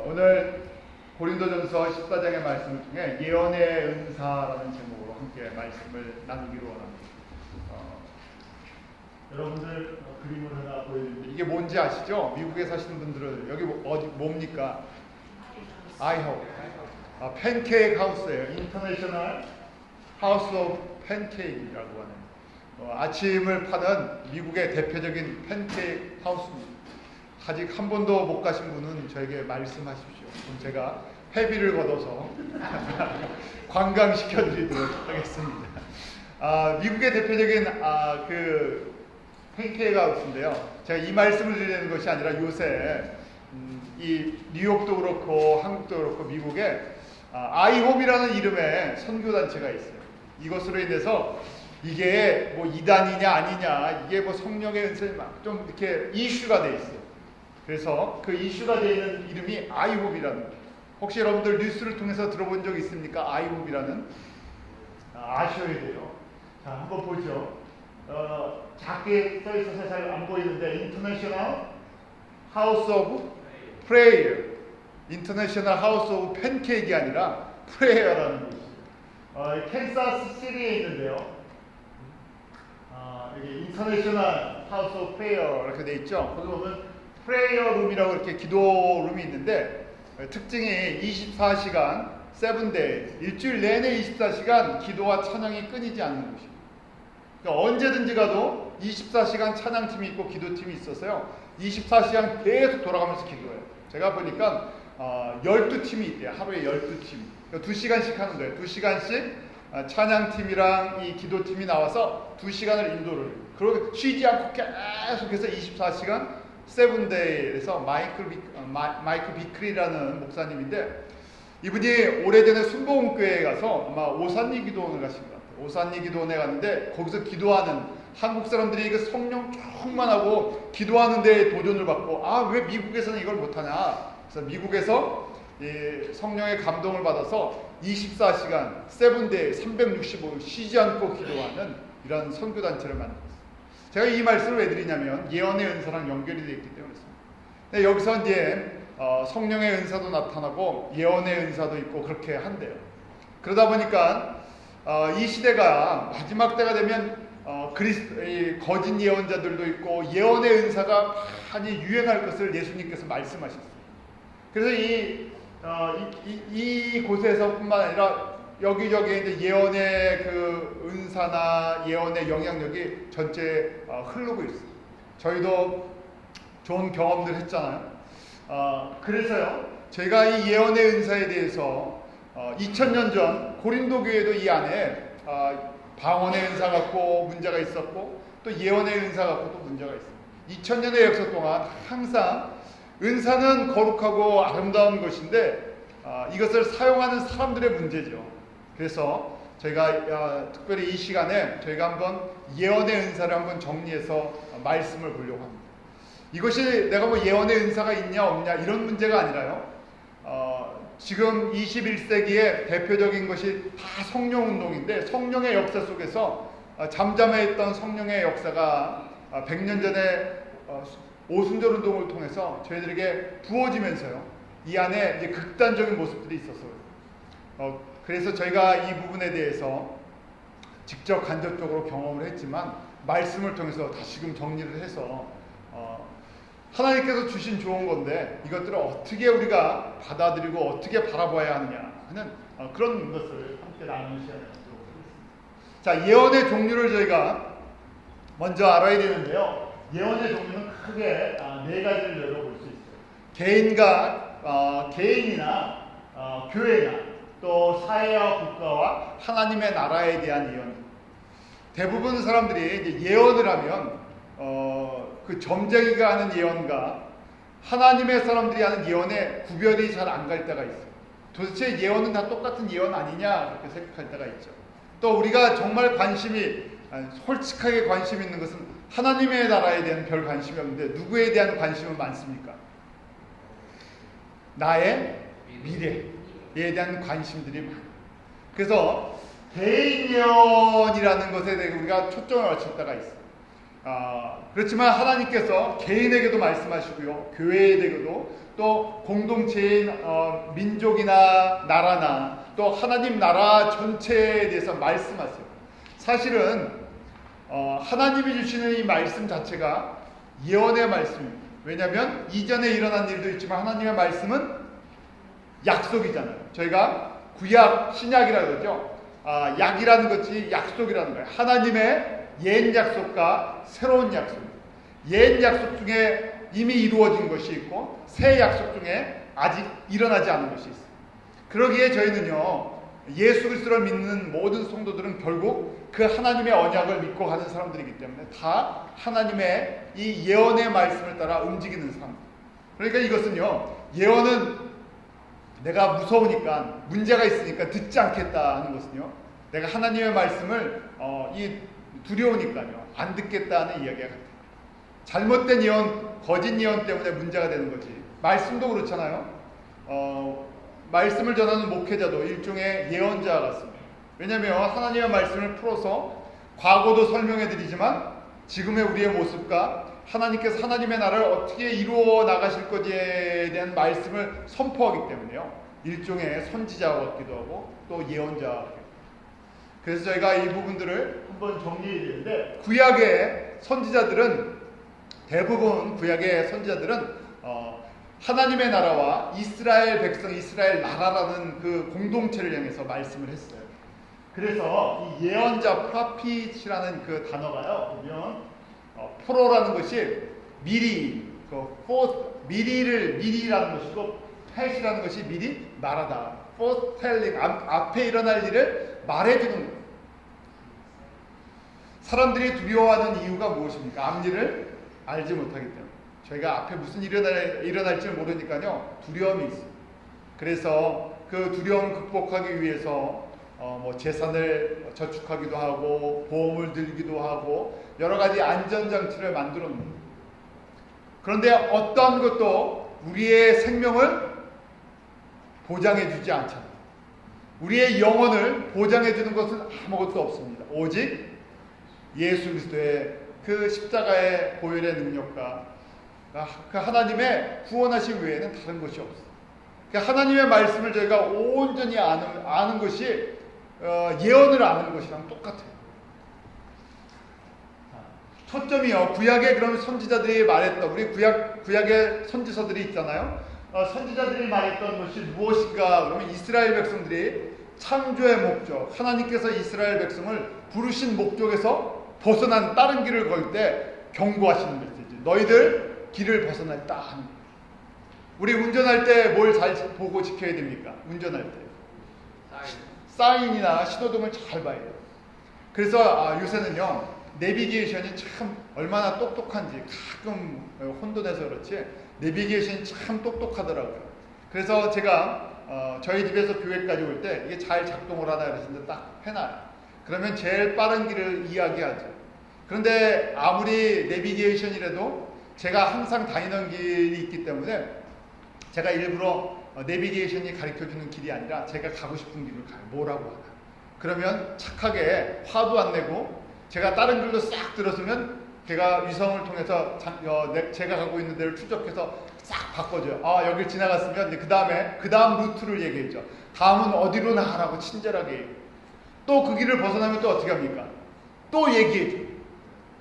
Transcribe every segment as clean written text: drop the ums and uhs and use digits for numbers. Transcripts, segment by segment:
오늘 고린도전서 14장의 말씀 중에 예언의 은사라는 제목으로 함께 말씀을 나누기로 원합니다. 여러분들 그림을 하나 보여드리는데 이게 뭔지 아시죠? 미국에 사시는 분들은 여기 어디 뭡니까? 아이하우스. 팬케이크 하우스예요. 인터내셔널 하우스 오브 팬케이크라고 하는 아침을 파는 미국의 대표적인 팬케이크 하우스입니다. 아직 한 번도 못 가신 분은 저에게 말씀하십시오. 그럼 제가 회비를 걷어서 관광시켜드리도록 하겠습니다. 미국의 대표적인 그 팬케이크 하우스인데요. 제가 이 말씀을 드리는 것이 아니라 요새 이 뉴욕도 그렇고 한국도 그렇고 미국에 아이홈이라는 이름의 선교단체가 있어요. 이것으로 인해서 이게 뭐 이단이냐 아니냐, 이게 뭐 성령의 은총이 막 좀 이렇게 이슈가 돼 있어요. 그래서 그 이슈가 되어 있는 이름이 아이홈이라는 거예요. 혹시 여러분들 뉴스를 통해서 들어본 적 있습니까? 아이홈이라는? 아셔야 돼요. 자, 한번 보죠. 작게 써 있어서 잘 안 보이는데 인터내셔널 하우스 오브 프레이어, 인터내셔널 하우스 오브 팬케이크가 아니라 프레이어라는 곳이에요. 캔사스 시티에 있는데요. 여기 인터내셔널 하우스 오브 프레이어 이렇게 돼 있죠. 거기 보면 프레이어 룸이라고 이렇게 기도 룸이 있는데 특징이 24시간 7day 일주일 내내 24시간 기도와 찬양이 끊이지 않는 곳입니다. 그러니까 언제든지 가도 24시간 찬양팀이 있고 기도팀이 있어서요. 24시간 계속 돌아가면서 기도해요. 제가 보니까 12팀이 있대요. 하루에 12팀. 그러니까 2시간씩 하는 거예요. 2시간씩 찬양팀이랑 이 기도팀이 나와서 2시간을 인도를 해요. 그리고 쉬지 않고 계속해서 24시간 7데이에서 마이클 비크리라는 목사님인데 이분이 오래전에 순복음교회에 가서 아마 오산리 기도원을 가신 것 같아요. 오산리 기도원에 갔는데 거기서 기도하는 한국 사람들이 그 성령 충만하고 기도하는 데에 도전을 받고 왜 미국에서는 이걸 못하냐. 그래서 미국에서 성령의 감동을 받아서 24시간 7데이 365일 쉬지 않고 기도하는 이런 선교단체를 만들었어요. 제가 이 말씀을 왜 드리냐면 예언의 은사랑 연결이 되어 있기 때문에 그렇습니다. 여기서 이제 성령의 은사도 나타나고 예언의 은사도 있고 그렇게 한대요. 그러다 보니까 이 시대가 마지막 때가 되면 거짓 예언자들도 있고 예언의 은사가 많이 유행할 것을 예수님께서 말씀하셨어요. 그래서 이 곳에서뿐만 아니라 여기저기 이제 예언의 그 은사나 예언의 영향력이 전체에 흐르고 있어요. 저희도 좋은 경험들 했잖아요. 그래서요, 제가 이 예언의 은사에 대해서 2000년 전 고린도 교회도 이 안에 방언의 은사 갖고 문제가 있었고 또 예언의 은사 갖고 또 문제가 있어요. 2000년의 역사 동안 항상 은사는 거룩하고 아름다운 것인데 이것을 사용하는 사람들의 문제죠. 그래서 저희가 특별히 이 시간에 저희가 한번 예언의 은사를 한번 정리해서 말씀을 보려고 합니다. 이것이 내가 뭐 예언의 은사가 있냐 없냐 이런 문제가 아니라요. 지금 21세기의 대표적인 것이 다 성령운동인데 성령의 역사 속에서 잠잠해있던 성령의 역사가 100년 전에 오순절 운동을 통해서 저희들에게 부어지면서요. 이 안에 이제 극단적인 모습들이 있었어요. 그래서 저희가 이 부분에 대해서 직접 간접적으로 경험을 했지만 말씀을 통해서 다시금 정리를 해서 하나님께서 주신 좋은 건데 이것들을 어떻게 우리가 받아들이고 어떻게 바라봐야 하느냐 하는 그런 것을 함께 나누는 시간을 갖도록 하겠습니다. 자, 예언의 종류를 저희가 먼저 알아야 되는데요. 예언의 종류는 크게 4가지를 열어볼 수 있어요. 개인이나 교회나 또 사회와 국가와 하나님의 나라에 대한 예언. 대부분 사람들이 이제 예언을 하면 그 점쟁이가 하는 예언과 하나님의 사람들이 하는 예언에 구별이 잘 안 갈 때가 있어요. 도대체 예언은 다 똑같은 예언 아니냐 그렇게 생각할 때가 있죠. 또 우리가 정말 솔직하게 관심 있는 것은 하나님의 나라에 대한 별 관심이 없는데 누구에 대한 관심은 많습니까? 나의 미래에 대한 관심들이 많아요. 그래서 개인 예언이라는 것에 대해 우리가 초점을 맞출 때가 있어요. 그렇지만 하나님께서 개인에게도 말씀하시고요, 교회에게도, 또 공동체인 민족이나 나라나 또 하나님 나라 전체에 대해서 말씀하세요. 사실은 하나님이 주시는 이 말씀 자체가 예언의 말씀입니다. 왜냐하면 이전에 일어난 일도 있지만 하나님의 말씀은 약속이잖아요. 저희가 구약, 신약이라고 그러죠. 약이라는 것이 약속이라는 거예요. 하나님의 옛 약속과 새로운 약속. 옛 약속 중에 이미 이루어진 것이 있고 새 약속 중에 아직 일어나지 않은 것이 있어요. 그러기에 저희는요, 예수 그리스도를 믿는 모든 성도들은 결국 그 하나님의 언약을 믿고 가는 사람들이기 때문에 다 하나님의 이 예언의 말씀을 따라 움직이는 사람들. 그러니까 이것은요, 예언은 내가 무서우니까, 문제가 있으니까 듣지 않겠다 하는 것은요, 내가 하나님의 말씀을 두려우니까요 안 듣겠다는 이야기가 같아요. 잘못된 예언, 거짓 예언 때문에 문제가 되는 거지. 말씀도 그렇잖아요. 말씀을 전하는 목회자도 일종의 예언자 같습니다. 왜냐하면 하나님의 말씀을 풀어서 과거도 설명해 드리지만 지금의 우리의 모습과 하나님께서 하나님의 나라를 어떻게 이루어 나가실 것에 대한 말씀을 선포하기 때문에요, 일종의 선지자 같기도 하고 또 예언자 같기도 하고. 그래서 저희가 이 부분들을 한번 정리해야 되는데, 대부분 구약의 선지자들은 하나님의 나라와 이스라엘 백성, 이스라엘 나라라는 그 공동체를 향해서 말씀을 했어요. 그래서 이 예언자, 프라핏이라는 그 단어가요, 보면 프로라는 것이 미리, 미리라는 것이고, 펫이라는 것이 미리 말하다. foretelling, 앞에 일어날 일을 말해주는 거예요. 사람들이 두려워하는 이유가 무엇입니까? 앞일을 알지 못하기 때문에. 저희가 앞에 무슨 일이 일어날지 모르니까요, 두려움이 있어요. 그래서 그 두려움을 극복하기 위해서 재산을 저축하기도 하고 보험을 들기도 하고 여러 가지 안전장치를 만들어 놓는 거예요. 그런데 어떠한 것도 우리의 생명을 보장해 주지 않잖아요. 우리의 영혼을 보장해 주는 것은 아무것도 없습니다. 오직 예수 그리스도의 그 십자가의 보혈의 능력과 그 하나님의 구원하심 외에는 다른 것이 없어요. 하나님의 말씀을 저희가 온전히 아는 것이 예언을 아는 것이랑 똑같아요. 초점이요, 구약의 그런 선지자들이 말했던, 우리 구약의 선지서들이 있잖아요. 선지자들이 말했던 것이 무엇인가 그러면 이스라엘 백성들이 창조의 목적, 하나님께서 이스라엘 백성을 부르신 목적에서 벗어난 다른 길을 걸 때 경고하시는 메시지. 너희들 길을 벗어났다 하는 거예요. 우리 운전할 때 뭘 잘 보고 지켜야 됩니까? 운전할 때 사인이나 신호등을 잘 봐야 돼요. 그래서 요새는요, 내비게이션이 참 얼마나 똑똑한지, 가끔 혼돈해서 그렇지 내비게이션이 참 똑똑하더라고요. 그래서 제가 저희 집에서 교회까지 올 때 이게 잘 작동을 하나 그러시는데 딱 해놔요. 그러면 제일 빠른 길을 이야기하죠. 그런데 아무리 내비게이션이라도 제가 항상 다니는 길이 있기 때문에 제가 일부러 내비게이션이 가르쳐주는 길이 아니라 제가 가고 싶은 길을 가요. 뭐라고 하나. 그러면 착하게 화도 안 내고 제가 다른 길로 싹 들었으면 제가 위성을 통해서 제가 가고 있는 데를 추적해서 싹 바꿔줘요. 여길 지나갔으면 그 다음 루트를 얘기했죠. 다음은 어디로 나가라고 친절하게 얘기해요. 또 그 길을 벗어나면 또 어떻게 합니까? 또 얘기해줘요.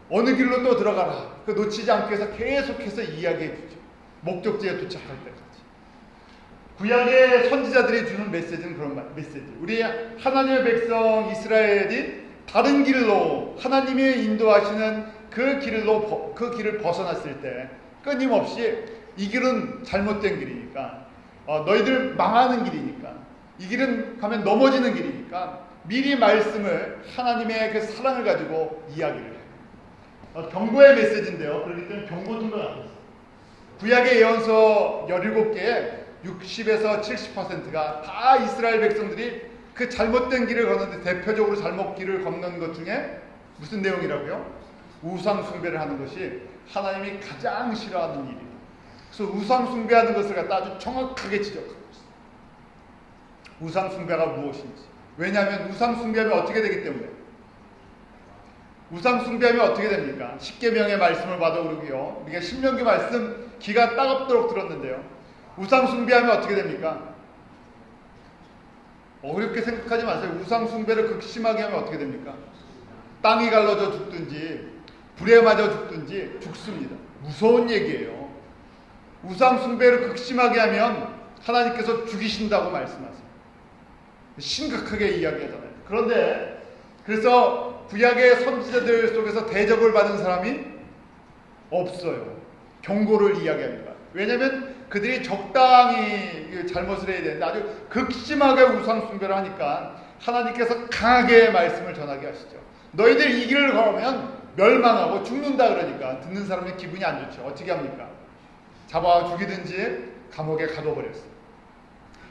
어느 길로 또 들어가라. 그 놓치지 않기 위해서 계속해서 이야기해주죠. 목적지에 도착할 때까지. 구약의 선지자들이 주는 메시지는 그런 메시지. 우리 하나님의 백성 이스라엘이 다른 길로 하나님이 인도하시는 그 길을 벗어났을 때 끊임없이 이 길은 잘못된 길이니까, 너희들 망하는 길이니까, 이 길은 가면 넘어지는 길이니까 미리 말씀을, 하나님의 그 사랑을 가지고 이야기를 해요. 경고의 메시지인데요. 그렇기 때문에 경고등도 나왔어요. 구약의 예언서 17개에 60에서 70%가 다 이스라엘 백성들이 그 잘못된 길을 걷는데, 대표적으로 잘못 길을 걷는 것 중에 무슨 내용이라고요? 우상 숭배를 하는 것이 하나님이 가장 싫어하는 일이에요. 그래서 우상 숭배하는 것을 갖다 아주 정확하게 지적하고 있어요. 우상 숭배가 무엇인지. 왜냐하면 우상 숭배하면 어떻게 되기 때문에, 우상 숭배하면 어떻게 됩니까? 십계명의 말씀을 봐도 그러고요. 우리가 신명기 말씀 기가 따갑도록 들었는데요. 우상 숭배하면 어떻게 됩니까? 어렵게 생각하지 마세요. 우상 숭배를 극심하게 하면 어떻게 됩니까? 땅이 갈라져 죽든지 불에 맞아 죽든지 죽습니다. 무서운 얘기예요. 우상 숭배를 극심하게 하면 하나님께서 죽이신다고 말씀하세요. 심각하게 이야기하잖아요. 그런데 그래서 구약의 선지자들 속에서 대접을 받은 사람이 없어요. 경고를 이야기합니다. 왜냐하면 그들이 적당히 잘못을 해야 되는데 아주 극심하게 우상 숭배를 하니까 하나님께서 강하게 말씀을 전하게 하시죠. 너희들 이 길을 걸으면 멸망하고 죽는다 그러니까 듣는 사람이 기분이 안 좋죠. 어떻게 합니까? 잡아 죽이든지 감옥에 가둬버렸어요.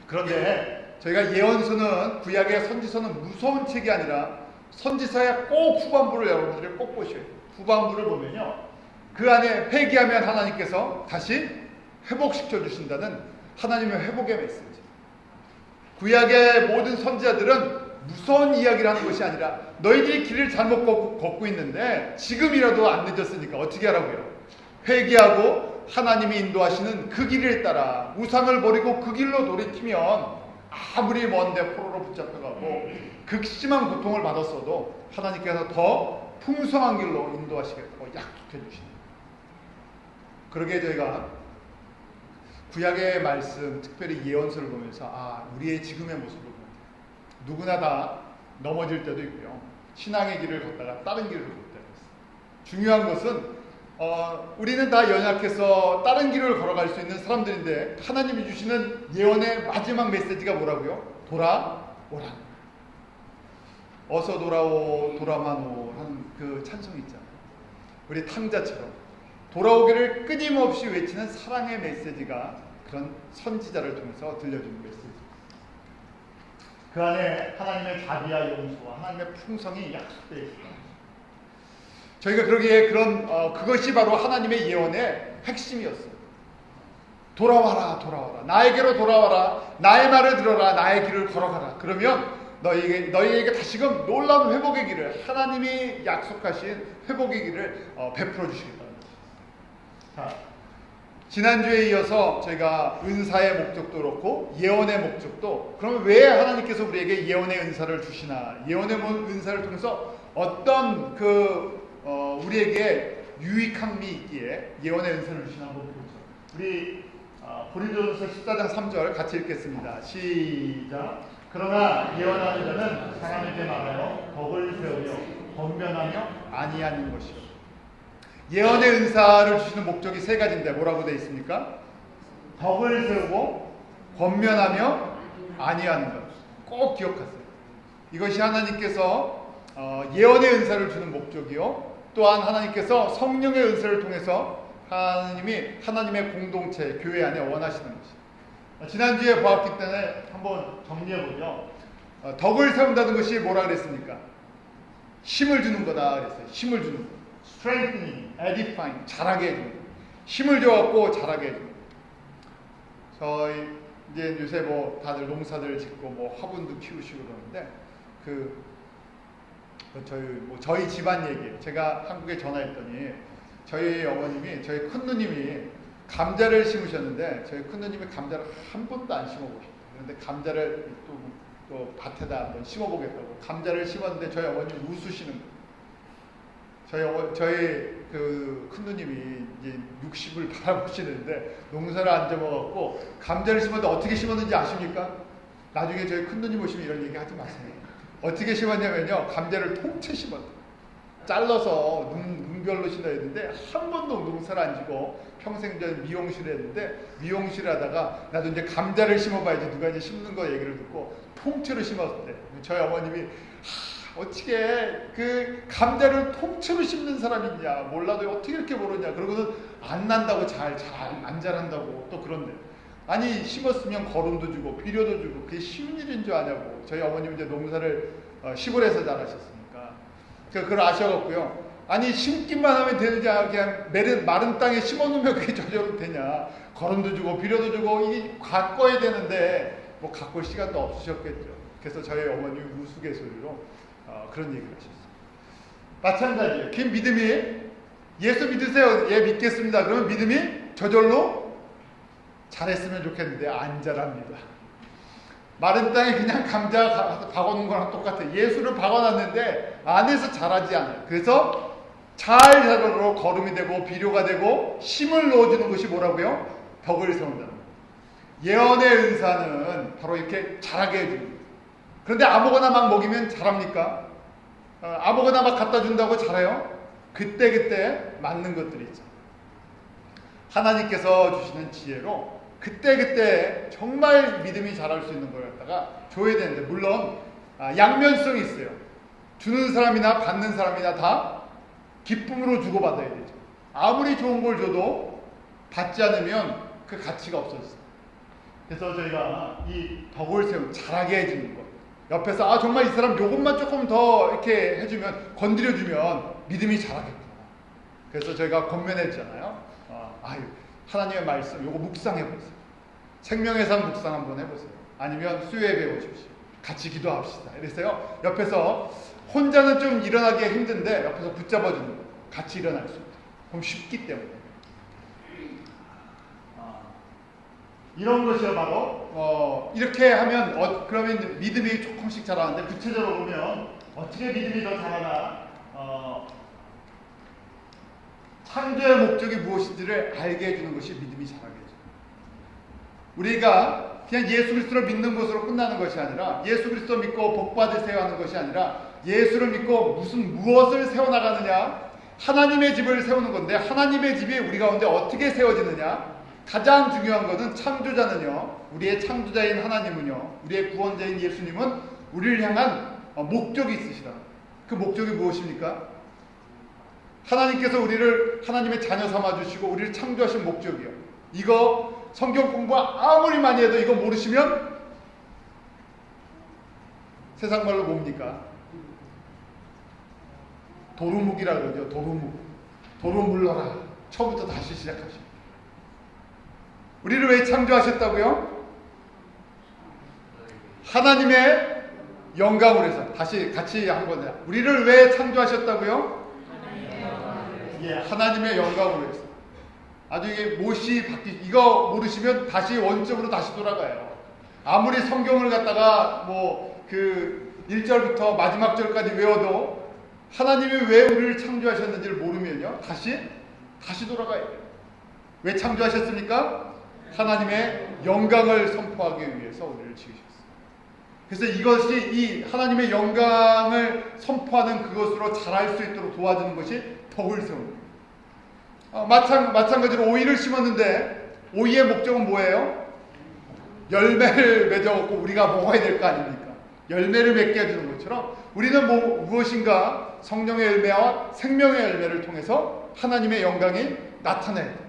그런데 저희가 예언서는 구약의 선지서는 무서운 책이 아니라 선지서의 꼭 후반부를 여러분들이 꼭 보셔야 돼요. 후반부를 보면요. 그 안에 회개하면 하나님께서 다시 회복시켜 주신다는 하나님의 회복의 메시지. 구약의 모든 선지자들은 무서운 이야기를 하는 것이 아니라 너희들이 길을 잘못 걷고 있는데 지금이라도 안 늦었으니까 어떻게 하라고요? 회개하고 하나님이 인도하시는 그 길을 따라 우상을 버리고 그 길로 돌이키면 아무리 먼데 포로로 붙잡혀가고 극심한 고통을 받았어도 하나님께서 더 풍성한 길로 인도하시겠다고 약속해 주십니다. 그러게 저희가 구약의 말씀, 특별히 예언서를 보면서 우리의 지금의 모습을 보면 누구나 다 넘어질 때도 있고요. 신앙의 길을 걷다가 다른 길을 걷을 때가 있어요. 중요한 것은 우리는 다 연약해서 다른 길을 걸어갈 수 있는 사람들인데 하나님이 주시는 예언의 마지막 메시지가 뭐라고요? 돌아오라. 어서 돌아오 도라마노 하는 그 찬송이 있잖아요. 우리 탕자처럼 돌아오기를 끊임없이 외치는 사랑의 메시지가 그런 선지자를 통해서 들려주는 메시지. 그 안에 하나님의 자비와 용서와 하나님의 풍성이 약속되어 있습니다. 저희가 그러기에 그것이 바로 하나님의 예언의 핵심이었어요. 돌아와라, 돌아와라. 나에게로 돌아와라. 나의 말을 들어라. 나의 길을 걸어가라. 그러면 너희에게 다시금 놀라운 회복의 길을 하나님이 약속하신 회복의 길을 베풀어 주시겠다는 것입니다. 자, 지난주에 이어서 저희가 은사의 목적도 그렇고 예언의 목적도 그러면 왜 하나님께서 우리에게 예언의 은사를 주시나 예언의 은사를 통해서 어떤 우리에게 유익함이 있기에 예언의 은사를 주시나 한번 보죠. 우리 고린도전서 14장 3절 같이 읽겠습니다. 시작. 그러나 예언하는 자는 사람에게 말하여 덕을 세우며 권면하며 아니하는 것이요. 예언의 은사를 주시는 목적이 세 가지인데 뭐라고 되어 있습니까? 덕을 세우고 권면하며 아니하는 것. 꼭 기억하세요. 이것이 하나님께서 예언의 은사를 주는 목적이요. 또한 하나님께서 성령의 은사를 통해서 하나님이 하나님의 공동체, 교회 안에 원하시는 것이. 지난주에 보았기 때문에 한번 정리해보죠. 덕을 세운다는 것이 뭐라 그랬습니까? 힘을 주는 거다 그랬어요. 힘을 주는 거. strengthening, edifying, 자라게 해주는 거. 힘을 줘갖고 자라게 해주는 거. 저희 이제 요새 뭐 다들 농사들 짓고 뭐 화분도 키우시고 그러는데 저희 집안 얘기예요. 제가 한국에 전화했더니 저희 어머님이 저희 큰누님이 감자를 심으셨는데 저희 큰누님이 감자를 한 번도 안 심어보셨어요. 그런데 감자를 또 밭에다 한번 심어보겠다고 감자를 심었는데 저희 어머님이 웃으시는 거예요. 저희 그 큰누님이 이제 60을 바라보시는데 농사를 안 접어갖고 감자를 심었는데 어떻게 심었는지 아십니까? 나중에 저희 큰누님 오시면 이런 얘기 하지 마세요. 어떻게 심었냐면요. 감자를 통째 심었어요. 잘라서 눈별로 심어야 되는데 한 번도 농사를 안 지고 평생 전 미용실을 했는데 미용실 하다가 나도 이제 감자를 심어봐야지 누가 이제 심는 거 얘기를 듣고 통째로 심었대. 저희 어머님이 어떻게 그 감자를 통째로 심는 사람이 있냐 몰라도 어떻게 이렇게 모르냐 그러고는 안 난다고 잘 안 자란다고 또 그런데 아니 심었으면 거름도 주고 비료도 주고 그게 쉬운 일인 줄 아냐고. 저희 어머님 이제 농사를 시골에서 잘하셨으니까 그걸 아셔갖고요. 아니 심기만 하면 되는지 그냥 마른 땅에 심어놓으면 그게 저절로 되냐. 거름도 주고 비료도 주고 이게 가꿔야 되는데 뭐 가꿀 시간도 없으셨겠죠. 그래서 저희 어머님이 우스갯소리로 그런 얘기를 하셨어요. 마찬가지예요. 그 믿음이 예수 믿으세요. 예, 믿겠습니다. 그러면 믿음이 저절로 잘했으면 좋겠는데 안 자랍니다. 마른 땅에 그냥 감자 박아놓은 거랑 똑같아요. 예수를 박아놨는데 안에서 자라지 않아요. 그래서 잘 자라로 거름이 되고 비료가 되고 힘을 넣어주는 것이 뭐라고요? 덕을 세운다는 거예요. 예언의 은사는 바로 이렇게 자라게 해줍니다. 그런데 아무거나 막 먹이면 자랍니까? 아무거나 막 갖다 준다고 자라요? 그때그때 맞는 것들이 있죠. 하나님께서 주시는 지혜로 그때그때 정말 믿음이 자랄 수 있는 걸 갖다가 줘야 되는데, 물론 양면성이 있어요. 주는 사람이나 받는 사람이나 다 기쁨으로 주고받아야 되죠. 아무리 좋은 걸 줘도 받지 않으면 그 가치가 없어졌어요. 그래서 저희가 이 덕을 세우고 자라게 해주는 것, 옆에서 정말 이 사람 요것만 조금 더 이렇게 해주면, 건드려주면 믿음이 자라겠구나. 그래서 저희가 권면했잖아요. 하나님의 말씀 요거 묵상해보세요. 생명의 산 묵상 한번 해보세요. 아니면 수요예배 오십시오. 같이 기도합시다. 이랬어요. 옆에서 혼자는 좀 일어나기 힘든데 옆에서 붙잡아주는 거예요. 같이 일어날 수 있다. 그럼 쉽기 때문에. 이런 것이요 바로 이렇게 하면 그러면 믿음이 조금씩 자라는데, 구체적으로 보면 어떻게 믿음이 더 자라나, 창조의 목적이 무엇인지를 알게 해주는 것이 믿음이 자라게 해줘요. 우리가 그냥 예수 그리스도를 믿는 것으로 끝나는 것이 아니라, 예수 그리스도 믿고 복 받으세요 하는 것이 아니라, 예수를 믿고 무엇을 세워나가느냐, 하나님의 집을 세우는 건데, 하나님의 집이 우리 가운데 어떻게 세워지느냐, 가장 중요한 것은 창조자는요, 우리의 창조자인 하나님은요, 우리의 구원자인 예수님은 우리를 향한 목적이 있으시다. 그 목적이 무엇입니까? 하나님께서 우리를 하나님의 자녀 삼아주시고 우리를 창조하신 목적이요. 이거 성경 공부 아무리 많이 해도 이거 모르시면 세상 말로 뭡니까? 도루묵이라 그러죠. 도루묵. 도루 물러라. 처음부터 다시 시작하십니다. 우리를 왜 창조하셨다고요? 하나님의 영광으로 해서. 다시 같이 한번 해요. 우리를 왜 창조하셨다고요? 하나님의 영광으로 해서. 아주 이게 못이 이거 모르시면 다시 원점으로 다시 돌아가요. 아무리 성경을 갖다가 그 1절부터 마지막 절까지 외워도 하나님이 왜 우리를 창조하셨는지를 모르면요, 다시 돌아가야 돼요. 왜 창조하셨습니까? 하나님의 영광을 선포하기 위해서 우리를 지으셨어요. 그래서 이것이 이 하나님의 영광을 선포하는 그것으로 자랄 수 있도록 도와주는 것이 덕을 세우는 거예요. 마찬가지로 오이를 심었는데 오이의 목적은 뭐예요? 열매를 맺어갖고 우리가 먹어야 될 거 아닙니까? 열매를 맺게 해주는 것처럼 우리는 무엇인가 성령의 열매와 생명의 열매를 통해서 하나님의 영광이 나타나야 돼요.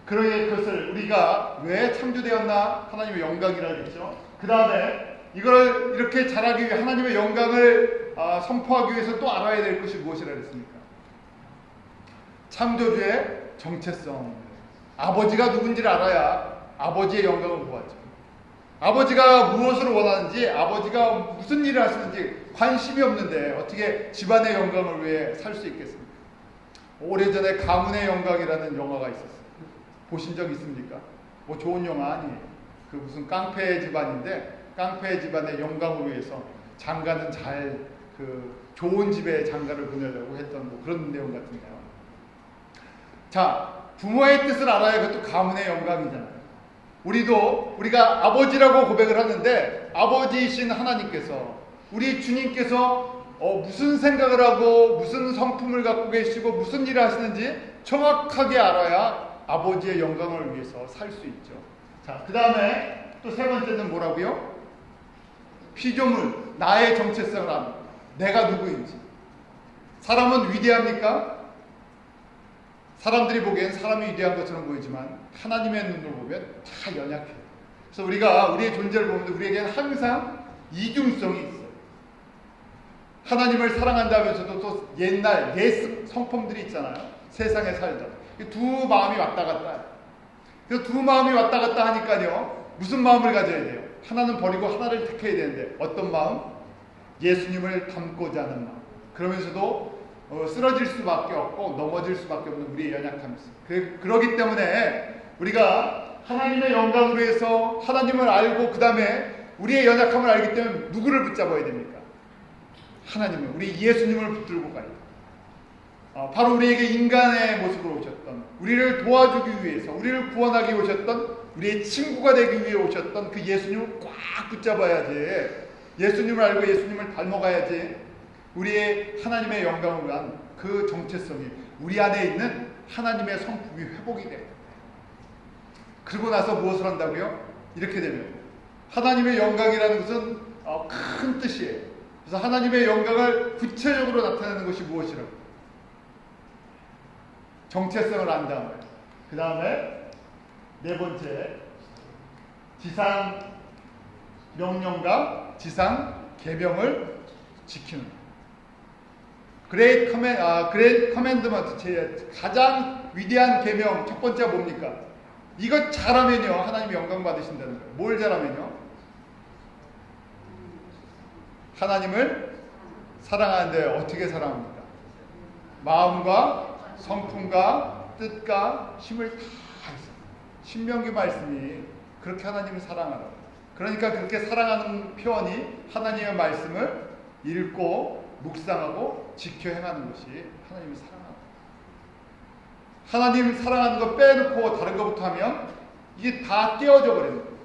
그것을 우리가 왜 창조되었나? 하나님의 영광이라고 했죠. 그 다음에 이걸 이렇게 자라기 위해 하나님의 영광을 선포하기 위해서 또 알아야 될 것이 무엇이라 그랬습니까? 창조주의 정체성. 아버지가 누군지를 알아야 아버지의 영광을 보았죠. 아버지가 무엇을 원하는지, 아버지가 무슨 일을 하시는지 관심이 없는데 어떻게 집안의 영광을 위해 살 수 있겠습니까? 오래전에 가문의 영광이라는 영화가 있었어요. 보신 적 있습니까? 좋은 영화 아니에요. 그 무슨 깡패 집안인데, 깡패 집안의 영광을 위해서 장가는 좋은 집에 장가를 보내려고 했던 그런 내용 같은데요. 자, 부모의 뜻을 알아야 그것도 가문의 영광이잖아요. 우리가 아버지라고 고백을 하는데, 아버지이신 하나님께서, 우리 주님께서 무슨 생각을 하고 무슨 성품을 갖고 계시고 무슨 일을 하시는지 정확하게 알아야 아버지의 영광을 위해서 살 수 있죠. 자, 그 다음에 또 세 번째는 뭐라고요? 피조물, 나의 정체성을 압니다. 내가 누구인지. 사람은 위대합니까? 사람들이 보기엔 사람이 위대한 것처럼 보이지만 하나님의 눈으로 보면 다 연약해요. 그래서 우리가 우리의 존재를 보는데 우리에게는 항상 이중성이 있어요. 하나님을 사랑한다면서도 또 옛날 옛 성품들이 있잖아요. 세상에 살다. 두 마음이 왔다 갔다 해요. 그래서 두 마음이 왔다 갔다 하니까요, 무슨 마음을 가져야 돼요? 하나는 버리고 하나를 택해야 되는데 어떤 마음? 예수님을 닮고자 하는 마음. 그러면서도 쓰러질 수밖에 없고 넘어질 수밖에 없는 우리의 연약함이 있어요. 그러기 때문에 우리가 하나님의 영광으로 해서 하나님을 알고 그 다음에 우리의 연약함을 알기 때문에 누구를 붙잡아야 됩니까? 하나님을, 우리 예수님을 붙들고 가야 돼요. 바로 우리에게 인간의 모습으로 오셨던, 우리를 도와주기 위해서, 우리를 구원하기 오셨던, 우리의 친구가 되기 위해 오셨던 그 예수님을 꽉 붙잡아야지, 예수님을 알고 예수님을 닮아가야지 우리의 하나님의 영광을 위한 그 정체성이, 우리 안에 있는 하나님의 성품이 회복이 돼요. 그러고 나서 무엇을 한다고요? 이렇게 되면 하나님의 영광이라는 것은 큰 뜻이에요. 그래서 하나님의 영광을 구체적으로 나타내는 것이 무엇이라고? 정체성을 안 다음에, 그 다음에 네 번째, 지상 명령과 지상 계명을 지키는. 그레이트 커맨드먼트, 제 가장 위대한 계명 첫 번째가 뭡니까? 이거 잘하면요 하나님이 영광 받으신다는 거예요. 뭘 잘하면요? 하나님을 사랑하는데 어떻게 사랑합니까? 마음과 성품과 뜻과 힘을 다 해서. 신명기 말씀이 그렇게 하나님을 사랑하라고. 그러니까 그렇게 사랑하는 표현이 하나님의 말씀을 읽고 묵상하고 지켜 행하는 것이 하나님을 사랑하는 거예요. 하나님 사랑하는 거 빼놓고 다른 것부터 하면 이게 다 깨어져 버리는 거예요.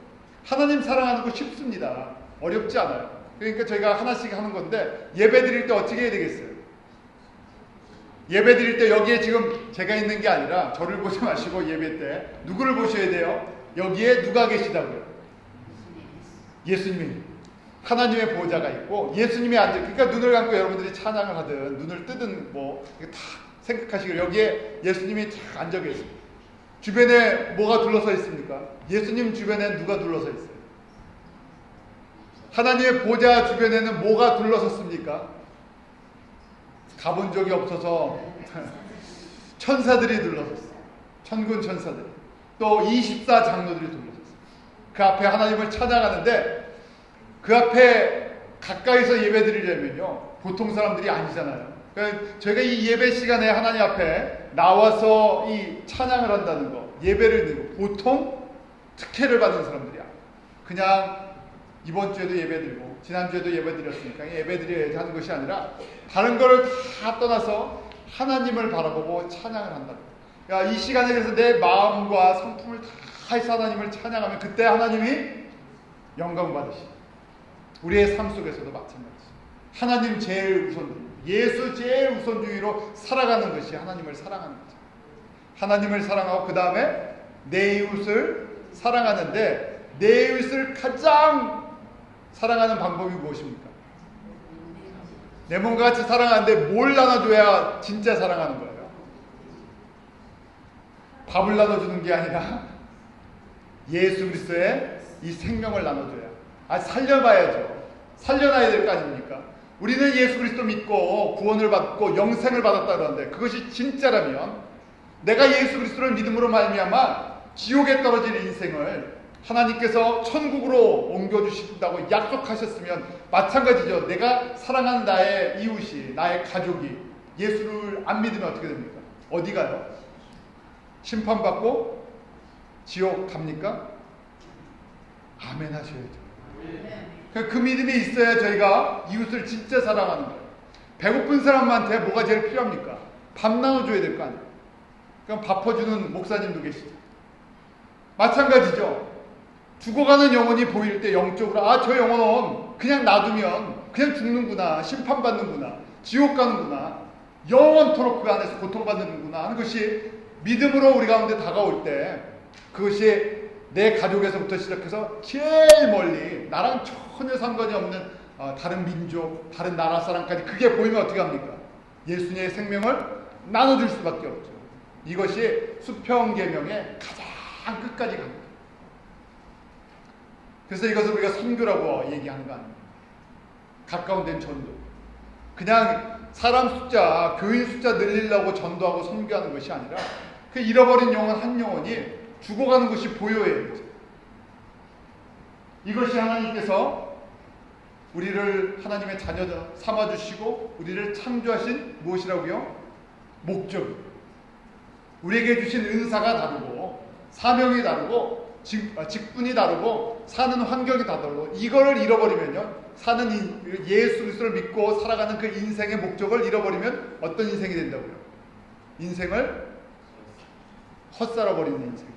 하나님 사랑하는 거 쉽습니다. 어렵지 않아요. 그러니까 저희가 하나씩 하는 건데, 예배 드릴 때 어떻게 해야 되겠어요? 예배 드릴 때 여기에 지금 제가 있는 게 아니라 저를 보지 마시고 예배 때 누구를 보셔야 돼요? 여기에 누가 계시다고요? 예수님이, 하나님의 보호자가 있고 예수님이 앉아. 그러니까 눈을 감고 여러분들이 찬양을 하든 눈을 뜨든 뭐 다 생각하시기를 여기에 예수님이 쫙 앉아 계세요. 주변에 뭐가 둘러서 있습니까? 예수님 주변에 누가 둘러서 있어요? 하나님의 보좌 주변에는 뭐가 둘러섰습니까? 가본 적이 없어서 천사들이 둘러섰어요. 천군 천사들. 또 24장로들이 둘러섰어요. 그 앞에 하나님을 찬양하는데, 그 앞에 가까이서 예배 드리려면요 보통 사람들이 아니잖아요. 그러니까 저희가 이 예배 시간에 하나님 앞에 나와서 이 찬양을 한다는 거, 예배를 드리고 보통 특혜를 받은 사람들이야. 그냥 이번 주에도 예배 드리고 지난주에도 예배 드렸으니까 예배 드려야지 하는 것이 아니라 다른 거를 다 떠나서 하나님을 바라보고 찬양을 한다는 거예요. 그러니까 이 시간에 그래서 내 마음과 성품을 다 해서 하나님을 찬양하면 그때 하나님이 영광 받으시죠. 우리의 삶 속에서도 마찬가지죠. 하나님 제일 우선주의, 예수 제일 우선주의로 살아가는 것이 하나님을 사랑하는 거죠. 하나님을 사랑하고 그 다음에 내 이웃을 사랑하는데, 내 이웃을 가장 사랑하는 방법이 무엇입니까? 내 몸과 같이 사랑하는데 뭘 나눠줘야 진짜 사랑하는 거예요? 밥을 나눠주는 게 아니라 예수 그리스도의 이 생명을 나눠줘야, 살려봐야죠. 살려놔야 될 거 아닙니까? 우리는 예수 그리스도 믿고 구원을 받고 영생을 받았다 그러는데, 그것이 진짜라면 내가 예수 그리스도를 믿음으로 말미암아 지옥에 떨어질 인생을 하나님께서 천국으로 옮겨주신다고 약속하셨으면 마찬가지죠. 내가 사랑하는 나의 이웃이, 나의 가족이 예수를 안 믿으면 어떻게 됩니까? 어디 가요? 심판받고 지옥 갑니까? 아멘 하셔야죠. 그 믿음이 있어야 저희가 이웃을 진짜 사랑하는 거예요. 배고픈 사람한테 뭐가 제일 필요합니까? 밥 나눠줘야 될 거 아니에요. 그럼 밥 퍼주는 목사님도 계시죠. 마찬가지죠. 죽어가는 영혼이 보일 때 영적으로 저 영혼은 그냥 놔두면 그냥 죽는구나, 심판받는구나, 지옥 가는구나, 영원토록 그 안에서 고통받는구나 하는 것이 믿음으로 우리 가운데 다가올 때, 그것이 내 가족에서부터 시작해서 제일 멀리 나랑 전혀 상관이 없는 다른 민족, 다른 나라 사람까지 그게 보이면 어떻게 합니까? 예수님의 생명을 나눠줄 수밖에 없죠. 이것이 수평계명의 가장 끝까지 갑니다. 그래서 이것을 우리가 선교라고 얘기하는 거 아닙니까? 가까운 데는 전도. 그냥 사람 숫자, 교인 숫자 늘리려고 전도하고 선교하는 것이 아니라 그 잃어버린 영혼 한 영혼이 죽어가는 것이 보여야 되죠. 이것이 하나님께서 우리를 하나님의 자녀 삼아주시고 우리를 창조하신 무엇이라고요? 목적. 우리에게 주신 은사가 다르고 사명이 다르고 직분이 다르고 사는 환경이 다르고 이거를 잃어버리면요. 사는 예수 그리스도를 믿고 살아가는 그 인생의 목적을 잃어버리면 어떤 인생이 된다고요? 인생을 헛살아버리는 인생.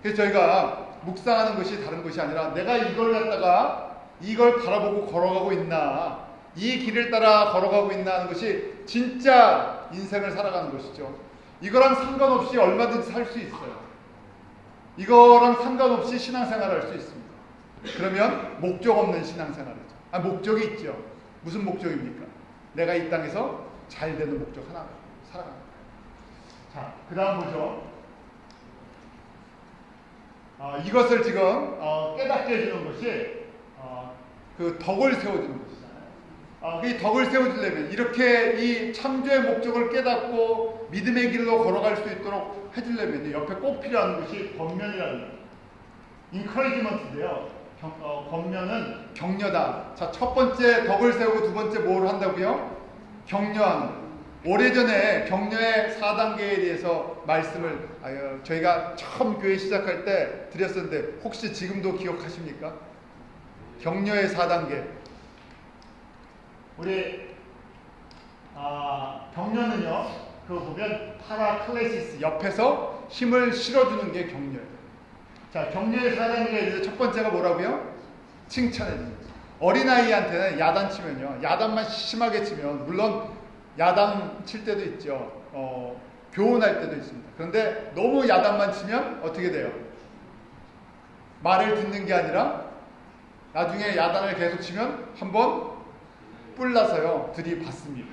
그래서 저희가 묵상하는 것이 다른 것이 아니라 내가 이걸 갖다가 이걸 바라보고 걸어가고 있나, 이 길을 따라 걸어가고 있나 하는 것이 진짜 인생을 살아가는 것이죠. 이거랑 상관없이 얼마든지 살 수 있어요. 이거랑 상관없이 신앙생활을 할 수 있습니다. 그러면 목적 없는 신앙생활이죠. 목적이 있죠. 무슨 목적입니까? 내가 이 땅에서 잘 되는 목적 하나 살아가는 거예요. 자, 그 다음 보죠. 이것을 지금 깨닫게 해주는 것이 그 덕을 세워주는 것이잖아요. 이 덕을 세워주려면 이렇게 이 창조의 목적을 깨닫고 믿음의 길로 걸어갈 수 있도록 해주려면 옆에 꼭 필요한 것이 권면이라는 거예요. encouragement인데요. 권면은 격려다. 자, 첫 번째 덕을 세우고 두 번째 뭘 한다고요? 격려하는 거예요. 오래전에 격려의 4단계에 대해서 말씀을 저희가 처음 교회 시작할 때 드렸었는데 혹시 지금도 기억하십니까? 격려의 4단계. 우리 격려는요. 그거 보면 파라클레시스 옆에서 힘을 실어주는 게 격려예요. 자, 격려의 4단계에 대해서 첫 번째가 뭐라고요? 칭찬해주는 거예요. 어린아이한테는 야단 치면요. 야단만 심하게 치면 물론 야단 칠 때도 있죠. 교훈할 때도 있습니다. 그런데 너무 야단만 치면 어떻게 돼요? 말을 듣는 게 아니라 나중에 야단을 계속 치면 한번 뿔나서요. 들이받습니다.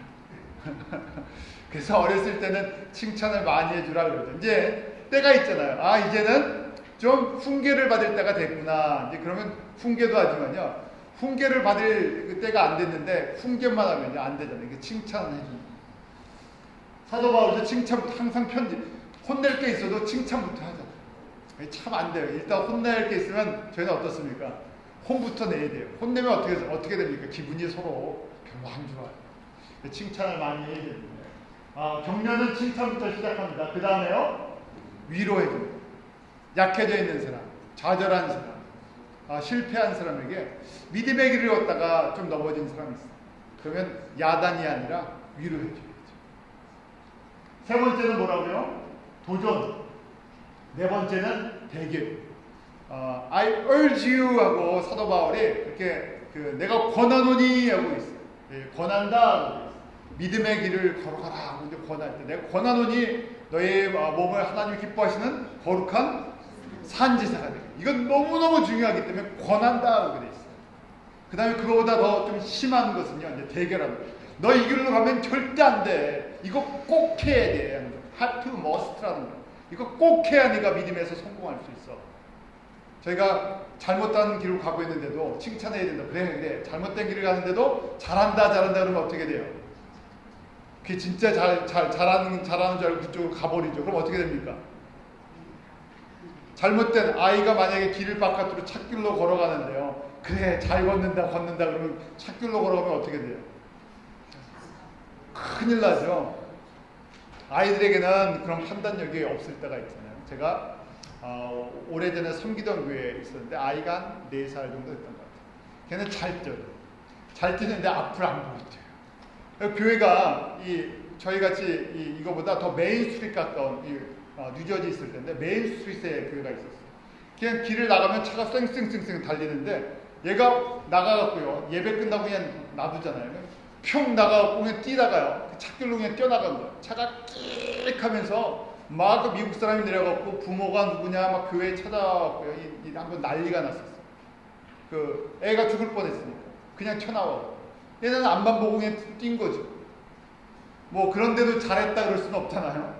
그래서 어렸을 때는 칭찬을 많이 해주라 그러죠. 이제 때가 있잖아요. 이제는 좀 훈계를 받을 때가 됐구나. 이제 그러면 훈계도 하지만요. 훈계를 받을 때가 안 됐는데 훈계만 하면 안 되잖아요. 이게 칭찬을 해주는 거예요. 사도 바울도 칭찬부터 항상 혼낼 게 있어도 칭찬부터 하잖아요. 참 안 돼요. 일단 혼낼 게 있으면 저희는 어떻습니까? 혼부터 내야 돼요. 혼내면 어떻게 됩니까? 기분이 서로 별로 안 좋아요. 칭찬을 많이 해야 되는데 격려는 칭찬부터 시작합니다. 그 다음에요. 위로해줍니다. 약해져 있는 사람, 좌절한 사람, 실패한 사람에게 믿음의 길을 걷다가 좀 넘어진 사람이 있어요. 그러면 야단이 아니라 위로해줘야죠. 세 번째는 뭐라고요? 도전. 네 번째는 대결. I urge you 하고 사도 바울이 이렇게 내가 권하노니 하고 있어요. 권한다 하고 있어요. 믿음의 길을 걸어가라 하고 이제 권할 때 내가 권하노니 너의 몸을 하나님 기뻐하시는 거룩한 산지사가 되게. 이건 너무너무 중요하기 때문에 권한다 하고 돼 있어요. 그 다음에 그거보다 더 좀 심한 것은요, 이제 대결하는 거예요. 너 이 길로 가면 절대 안 돼. 이거 꼭 해야 돼. have to, must라는 거예요. 이거 꼭 해야 네가 믿음에서 성공할 수 있어. 저희가 잘못된 길로 가고 있는데도 칭찬해야 된다. 그래. 잘못된 길을 가는데도 잘한다 그러면 어떻게 돼요? 그게 진짜 잘하는 줄 알고 그쪽으로 가버리죠. 그럼 어떻게 됩니까? 잘못된 아이가 만약에 길을 바깥으로 찻길로 걸어가는데요. 그래, 잘 걷는다 그러면 찻길로 걸어가면 어떻게 돼요? 큰일 나죠. 아이들에게는 그런 판단력이 없을 때가 있잖아요. 제가 오래전에 섬기던 교회에 있었는데 아이가 한 4살 정도 됐던 것 같아요. 걔는 잘 뛰는데 앞을 안 보고 뛰어요. 교회가 저희같이 이거보다 더 메인 스트리트 가까운 뉴저지 있을 텐데 메인 스트리트에 교회가 있었어요. 그냥 길을 나가면 차가 쌩쌩쌩쌩 달리는데 얘가 나가갖고요. 예배 끝나고 그냥 놔두잖아요. 평 나가갖고 그냥 뛰다가요. 그 찻길로 그냥 뛰어나간 거예요. 차가 끽 하면서 막 그 미국 사람이 내려갖고 부모가 누구냐 막 교회에 찾아왔고요. 한번 난리가 났었어요. 애가 죽을 뻔했으니까 그냥 튀어나와. 얘는 앞만 보고 그냥 뛴 거죠. 뭐 그런데도 잘했다 그럴 수는 없잖아요.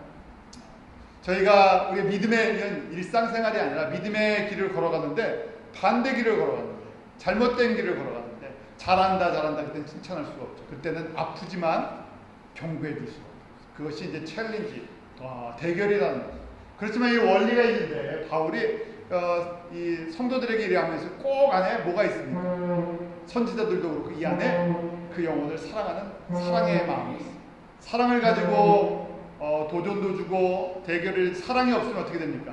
저희가 우리 믿음의 일상생활이 아니라 믿음의 길을 걸어가는데 반대 길을 걸어가는 거예요. 잘못된 길을 걸어가는데 잘한다 그때는 칭찬할 수가 없죠. 그때는 아프지만 경고해 줄 수가 없어요. 그것이 이제 챌린지, 대결이라는 거예요. 그렇지만 이 원리가 있는데 바울이 이 성도들에게 이야기하면서 꼭 안에 뭐가 있습니까? 선지자들도 그렇고 이 안에 그 영혼을 사랑하는 사랑의 마음이 있어요. 사랑을 가지고 도전도 주고 대결을 사랑이 없으면 어떻게 됩니까?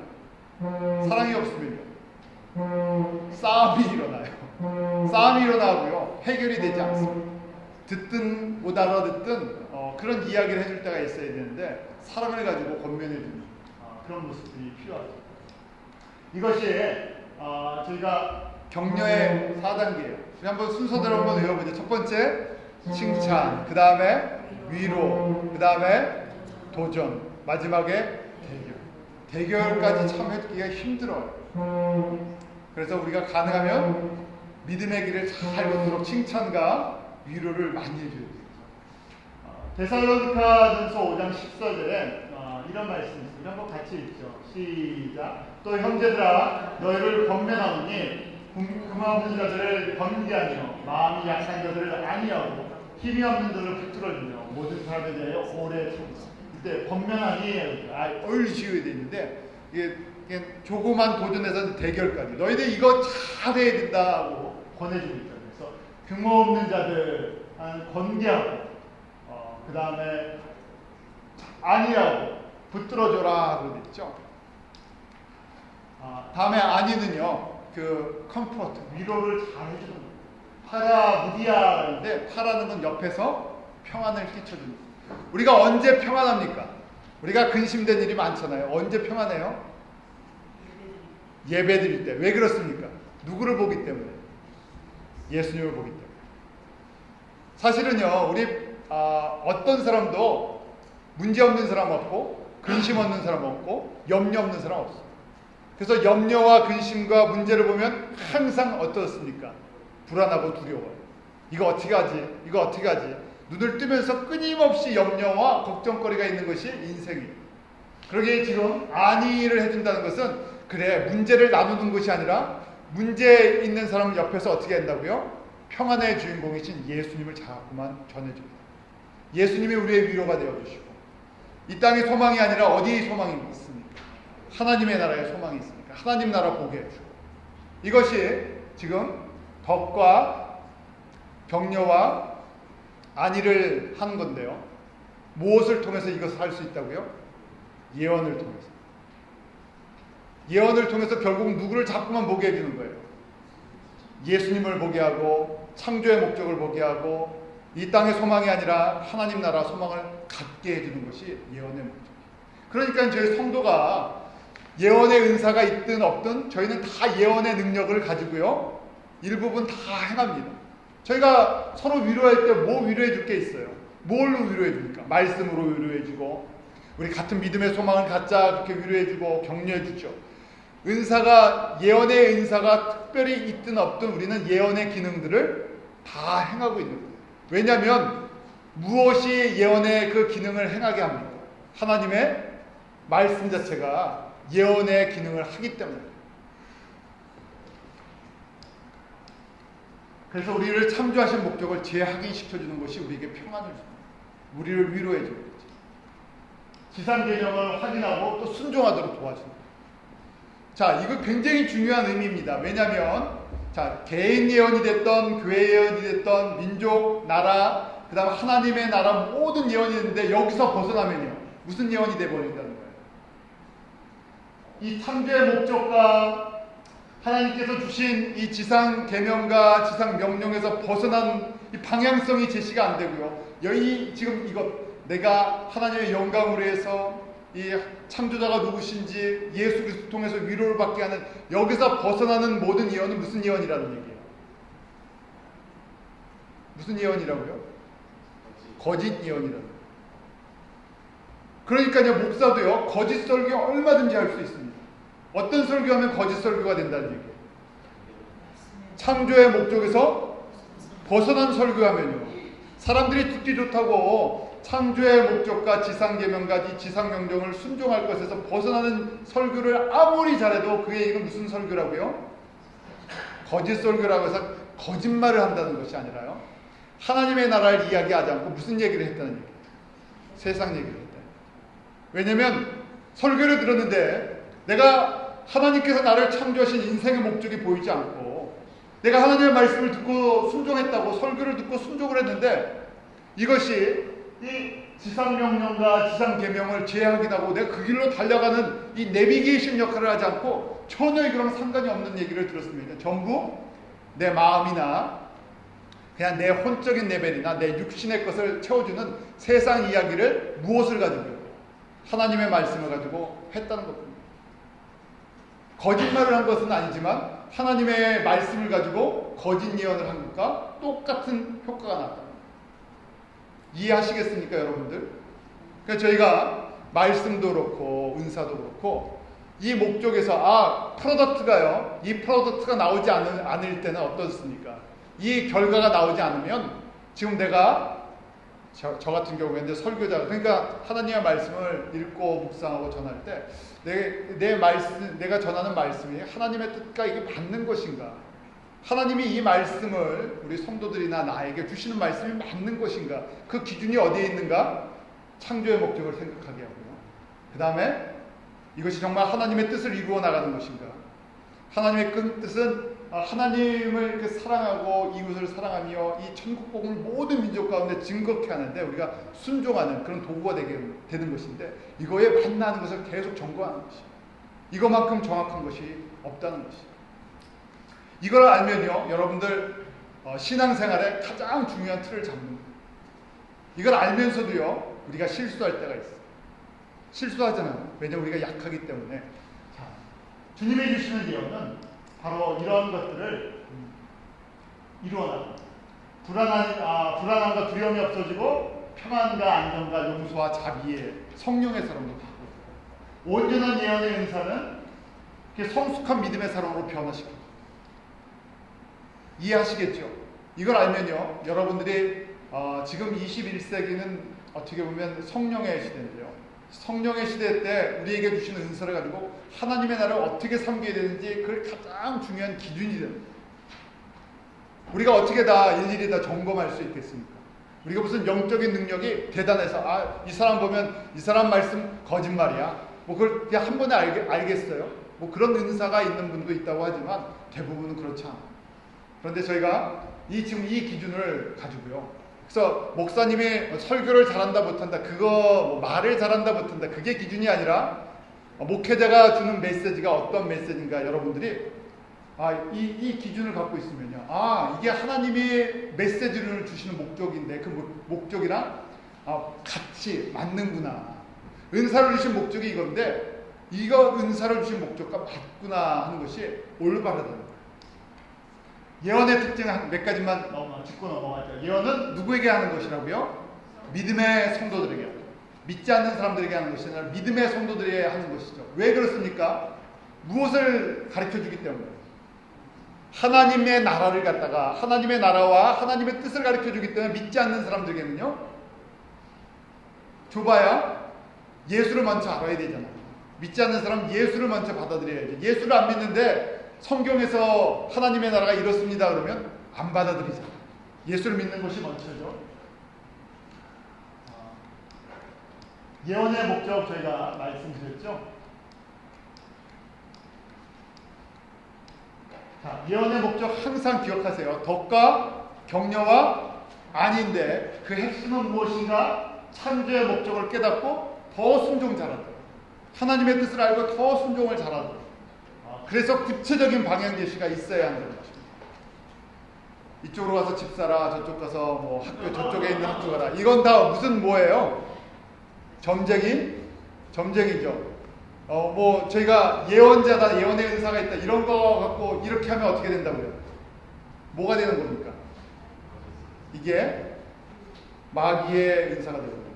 사랑이 없으면요 싸움이 일어나요. 싸움이 일어나고요 해결이 되지 않습니다. 듣든 못 알아듣든 그런 이야기를 해줄 때가 있어야 되는데 사랑을 가지고 권면해주는 그런 모습들이 필요하죠. 이것이 저희가 격려의 4단계예요. 우리 한번 순서대로 한번 외워보죠. 첫 번째 칭찬, 그 다음에 위로, 그 다음에 도전, 마지막에 대결까지 참 하기가 힘들어요. 그래서 우리가 가능하면 믿음의 길을 잘 걷도록 칭찬과 위로를 많이 해줘야 돼요. 데살로니가전서 5장 14절에 이런 말씀이 있습니다. 한번 같이 읽죠. 시작. 또 형제들아 너희를 권면하노니 금없는 자들을 번기하며 마음이 약한 자들을 안위하고 힘이 없는 자들을 붙들어주며 모든 사람에 대하여 오래 참으라. 이때 권면하니 얼씨어야 되는데 이게 조그만 도전에서 대결까지 너희들 이거 잘해야 된다고 권해주고 있다. 그래서 금없는 자들 권기하고 그 다음에 안위하고 붙들어줘라 그러고 있죠. 다음에 안위는요 그 컴포트 위로를 잘 해주는 거예요. 파라무디아인데 파라는 건 옆에서 평안을 끼쳐주는 거예요. 우리가 언제 평안합니까? 우리가 근심된 일이 많잖아요. 언제 평안해요? 예배 드릴 때. 왜 그렇습니까? 누구를 보기 때문에? 예수님을 보기 때문에. 사실은요 우리 어떤 사람도 문제 없는 사람 없고 근심 없는 사람 없고 염려 없는 사람 없어요. 그래서 염려와 근심과 문제를 보면 항상 어떻습니까? 불안하고 두려워요. 이거 어떻게 하지? 이거 어떻게 하지? 눈을 뜨면서 끊임없이 염려와 걱정거리가 있는 것이 인생이에요. 그러기에 지금 안위를 해준다는 것은 그래 문제를 나누는 것이 아니라 문제 있는 사람 옆에서 어떻게 한다고요? 평안의 주인공이신 예수님을 자꾸만 전해줍니다. 예수님이 우리의 위로가 되어주시고 이 땅의 소망이 아니라 어디에 소망이 있습니까? 하나님의 나라에 소망이 있으니까 하나님 나라 보게 해주고 이것이 지금 덕과 격려와 안위를 하는 건데요. 무엇을 통해서 이것을 할 수 있다고요? 예언을 통해서. 예언을 통해서 결국 누구를 자꾸만 보게 해주는 거예요. 예수님을 보게 하고 창조의 목적을 보게 하고 이 땅의 소망이 아니라 하나님 나라 소망을 갖게 해주는 것이 예언의 목적이에요. 그러니까 저희 성도가 예언의 은사가 있든 없든 저희는 다 예언의 능력을 가지고요. 일부분 다 행합니다. 저희가 서로 위로할 때 뭐 위로해 줄 게 있어요? 뭘로 위로해 줍니까? 말씀으로 위로해 주고 우리 같은 믿음의 소망을 갖자 그렇게 위로해 주고 격려해 주죠. 은사가 예언의 은사가 특별히 있든 없든 우리는 예언의 기능들을 다 행하고 있는 거예요. 왜냐하면 무엇이 예언의 그 기능을 행하게 합니까? 하나님의 말씀 자체가 예언의 기능을 하기 때문에. 그래서 우리를 창조하신 목적을 재확인시켜주는 것이 우리에게 평안을 줍니다. 우리를 위로해 주는 거죠. 지상 개념을 확인하고 또 순종하도록 도와주는 거예요. 자, 이거 굉장히 중요한 의미입니다. 왜냐하면 자, 개인 예언이 됐던 교회 예언이 됐던 민족, 나라, 그 다음 하나님의 나라 모든 예언이 있는데 여기서 벗어나면요. 무슨 예언이 돼버린다는 거예요? 이 창조의 목적과 하나님께서 주신 이 지상 계명과 지상 명령에서 벗어난 이 방향성이 제시가 안 되고요. 여기 지금 이것 내가 하나님의 영광으로 해서 이 창조자가 누구신지 예수 그리스도 통해서 위로를 받게 하는 여기서 벗어나는 모든 예언은 무슨 예언이라는 얘기예요? 무슨 예언이라고요? 거짓 예언이라는 거예요. 그러니까요 목사도요 거짓 설교 얼마든지 할 수 있습니다. 어떤 설교하면 거짓 설교가 된다는 얘기예요. 창조의 목적에서 벗어난 설교하면요 사람들이 듣기 좋다고 창조의 목적과 지상계명과 이 지상명령을 순종할 것에서 벗어나는 설교를 아무리 잘해도 그게 이건 무슨 설교라고요? 거짓 설교라고 해서 거짓말을 한다는 것이 아니라요 하나님의 나라를 이야기하지 않고 무슨 얘기를 했다는 얘기예요? 세상 얘기를 했다. 왜냐면 설교를 들었는데 내가 하나님께서 나를 창조하신 인생의 목적이 보이지 않고 내가 하나님의 말씀을 듣고 순종했다고 설교를 듣고 순종을 했는데 이것이 이 지상명령과 지상계명을 재확인하고 내가 그 길로 달려가는 이 내비게이션 역할을 하지 않고 전혀 이거랑 상관이 없는 얘기를 들었습니다. 전부 내 마음이나 그냥 내 혼적인 레벨이나 내 육신의 것을 채워주는 세상 이야기를 무엇을 가지고 하나님의 말씀을 가지고 했다는 겁니다. 거짓말을 한 것은 아니지만 하나님의 말씀을 가지고 거짓 예언을 한 것과 똑같은 효과가 나왔다. 이해하시겠습니까, 여러분들? 그러니까 저희가 말씀도 그렇고 은사도 그렇고 이 목적에서 프로덕트가요. 이 프로덕트가 나오지 않을 때는 어떻습니까? 이 결과가 나오지 않으면 지금 내가 저 같은 경우에 이제 설교자 그러니까 하나님의 말씀을 읽고 묵상하고 전할 때 내가 전하는 말씀이 하나님의 뜻과 이게 맞는 것인가? 하나님이 이 말씀을 우리 성도들이나 나에게 주시는 말씀이 맞는 것인가? 그 기준이 어디에 있는가? 창조의 목적을 생각하게 하고요. 그 다음에 이것이 정말 하나님의 뜻을 이루어 나가는 것인가? 하나님의 그 뜻은 하나님을 사랑하고 이웃을 사랑하며 이 천국 복음을 모든 민족 가운데 증거케 하는데 우리가 순종하는 그런 도구가 되는 것인데 이거에 만나는 것을 계속 점검하는 것이에요. 이것만큼 정확한 것이 없다는 것이에요. 이걸 알면요, 여러분들 신앙생활에 가장 중요한 틀을 잡는 거예요. 이걸 알면서도요, 우리가 실수할 때가 있어요. 실수하잖아요. 왜냐하면 우리가 약하기 때문에. 자, 주님이 주시는 예언은 바로 이런 것들을 이루어나갑니다. 불안함과 두려움이 없어지고 평안과 안정과 용서와 자비의 성령의 사람으로 바꾸고 온전한 예언의 은사는 성숙한 믿음의 사람으로 변화시킵니다. 이해하시겠죠? 이걸 알면요, 여러분들이 지금 21세기는 어떻게 보면 성령의 시대인데요. 성령의 시대 때 우리에게 주시는 은사를 가지고 하나님의 나라를 어떻게 섬겨야 되는지 그걸 가장 중요한 기준이 됩니다. 우리가 어떻게 다 일일이 다 점검할 수 있겠습니까? 우리가 무슨 영적인 능력이 대단해서 이 사람 보면 이 사람 말씀 거짓말이야. 뭐 그걸 그냥 한 번에 알겠어요. 뭐 그런 은사가 있는 분도 있다고 하지만 대부분은 그렇지 않아요. 그런데 저희가 지금 이 기준을 가지고요. 그래서 목사님이 설교를 잘한다 못한다 그거 말을 잘한다 못한다 그게 기준이 아니라 목회자가 주는 메시지가 어떤 메시지인가 여러분들이 이 기준을 갖고 있으면요, 이게 하나님이 메시지를 주시는 목적인데 그 목적이랑 같이 맞는구나. 은사를 주신 목적이 이건데 이거 은사를 주신 목적과 맞구나 하는 것이 올바르다는 거예요. 예언의 특징 몇 가지만 짚고 넘어가죠. 예언은 누구에게 하는 것이라고요? 믿음의 성도들에게 하는 거예요. 믿지 않는 사람들에게 하는 것이 아니라 믿음의 성도들에게 하는 것이죠. 왜 그렇습니까? 무엇을 가르쳐주기 때문에 하나님의 나라를 갖다가 하나님의 나라와 하나님의 뜻을 가르쳐주기 때문에 믿지 않는 사람들에게는요, 좁아야 예수를 먼저 알아야 되잖아요. 믿지 않는 사람은 예수를 먼저 받아들여야죠. 예수를 안 믿는데 성경에서 하나님의 나라가 이렇습니다 그러면 안 받아들이잖아요. 예수를 믿는 것이 먼저죠. 예언의 목적 저희가 말씀드렸죠. 자, 예언의 목적 항상 기억하세요. 덕과 격려와 안인데 그 핵심은 무엇인가? 창조의 목적을 깨닫고 더 순종 잘하도록, 하나님의 뜻을 알고 더 순종을 잘하도록. 그래서 구체적인 방향 제시가 있어야 하는 것입니다. 이쪽으로 가서 집 사라, 저쪽 가서 뭐 학교 저쪽에 있는 학교 가라. 이건 다 무슨 뭐예요? 점쟁이죠. 뭐 저희가 예언자다, 예언의 은사가 있다 이런 거 갖고 이렇게 하면 어떻게 된다고요? 뭐가 되는 겁니까? 이게 마귀의 은사가 되는 거예요.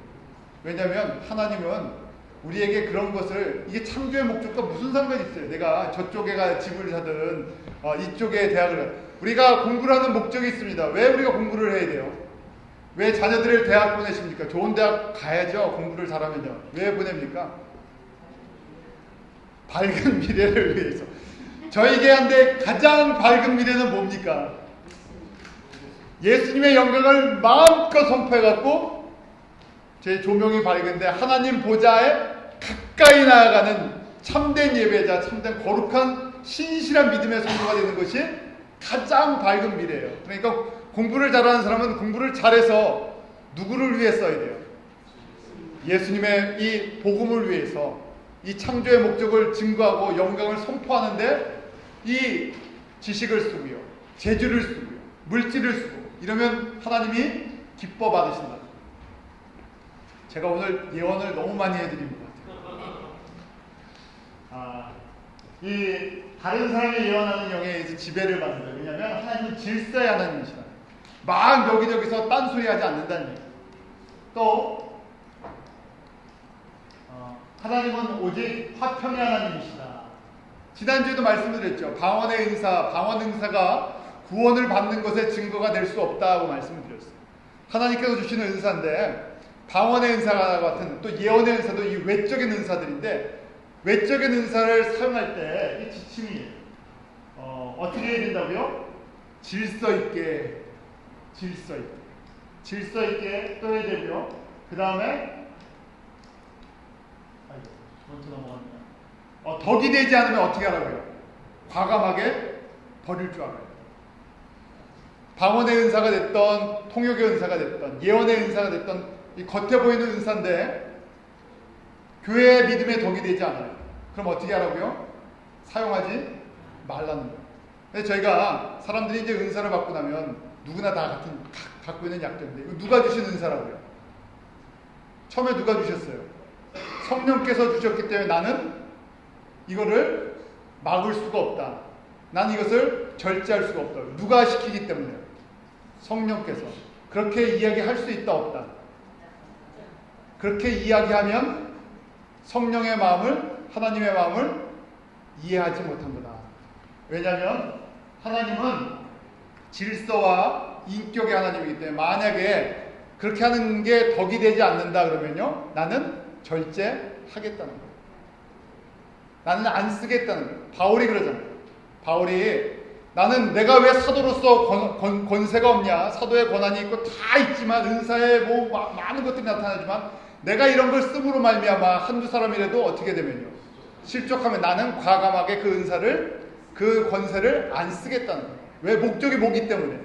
왜냐하면 하나님은 우리에게 그런 것을, 이게 창조의 목적과 무슨 상관이 있어요? 내가 저쪽에 집을 사든 이쪽에 대학을, 우리가 공부를 하는 목적이 있습니다. 왜 우리가 공부를 해야 돼요? 왜 자녀들을 대학 보내십니까? 좋은 대학 가야죠. 공부를 잘하면요. 왜 보냅니까? 밝은 미래를 위해서. 저에게 한데 가장 밝은 미래는 뭡니까? 예수님의 영광을 마음껏 선포해갖고 제 조명이 밝은데 하나님 보좌에 가까이 나아가는 참된 예배자, 참된 거룩한 신실한 믿음의 성도가 되는 것이 가장 밝은 미래예요. 그러니까 공부를 잘하는 사람은 공부를 잘해서 누구를 위해 써야 돼요? 예수님의 이 복음을 위해서, 이 창조의 목적을 증거하고 영광을 선포하는데 이 지식을 쓰고요, 재주를 쓰고요, 물질을 쓰고 이러면 하나님이 기뻐 받으신다. 제가 오늘 예언을 너무 많이 해드린 것 같아요. 이 다른 사람이 예언하는 영에 이제 지배를 받는 거예요. 왜냐하면 하나님은 질서의 하나님이시다. 막 여기저기서 딴소리하지 않는다는 얘기예요. 또 하나님은 오직 화평의 하나님이시다. 지난주에도 말씀드렸죠. 방언의 은사, 방언 은사가 구원을 받는 것의 증거가 될 수 없다고 말씀을 드렸어요. 하나님께서 주시는 은사인데 방언의 은사와 같은 또 예언의 은사도 이 외적인 은사들인데 외적인 은사를 사용할 때 이 지침이 어떻게 해야 된다고요? 질서 있게 또 해야 되고요. 그 다음에 덕이 되지 않으면 어떻게 하라고요? 과감하게 버릴 줄 알아요. 방언의 은사가 됐던, 통역의 은사가 됐던, 예언의 은사가 됐던 이 겉에 보이는 은사인데 교회의 믿음에 덕이 되지 않아요. 그럼 어떻게 하라고요? 사용하지 말라는 거예요. 근데 저희가 사람들이 이제 은사를 받고 나면 누구나 다 갖고 있는 약점인데 이거 누가 주신 은사라고요? 처음에 누가 주셨어요? 성령께서 주셨기 때문에 나는 이거를 막을 수가 없다. 난 이것을 절제할 수가 없다. 누가 시키기 때문에? 성령께서. 그렇게 이야기할 수 있다 없다? 그렇게 이야기하면 성령의 마음을, 하나님의 마음을 이해하지 못한 거다. 왜냐하면 하나님은 질서와 인격의 하나님이기 때문에 만약에 그렇게 하는 게 덕이 되지 않는다 그러면요, 나는 절제하겠다는 거예요. 나는 안 쓰겠다는 거예요. 바울이 그러잖아요. 바울이 나는 내가 왜 사도로서 권세가 없냐? 사도의 권한이 있고 다 있지만 은사에 뭐 많은 것들이 나타나지만 내가 이런 걸 씀으로 말미암아 한두 사람이라도 어떻게 되면요, 실족하면 나는 과감하게 그 은사를, 그 권세를 안 쓰겠다는 거예요. 왜? 목적이 뭐기 때문에.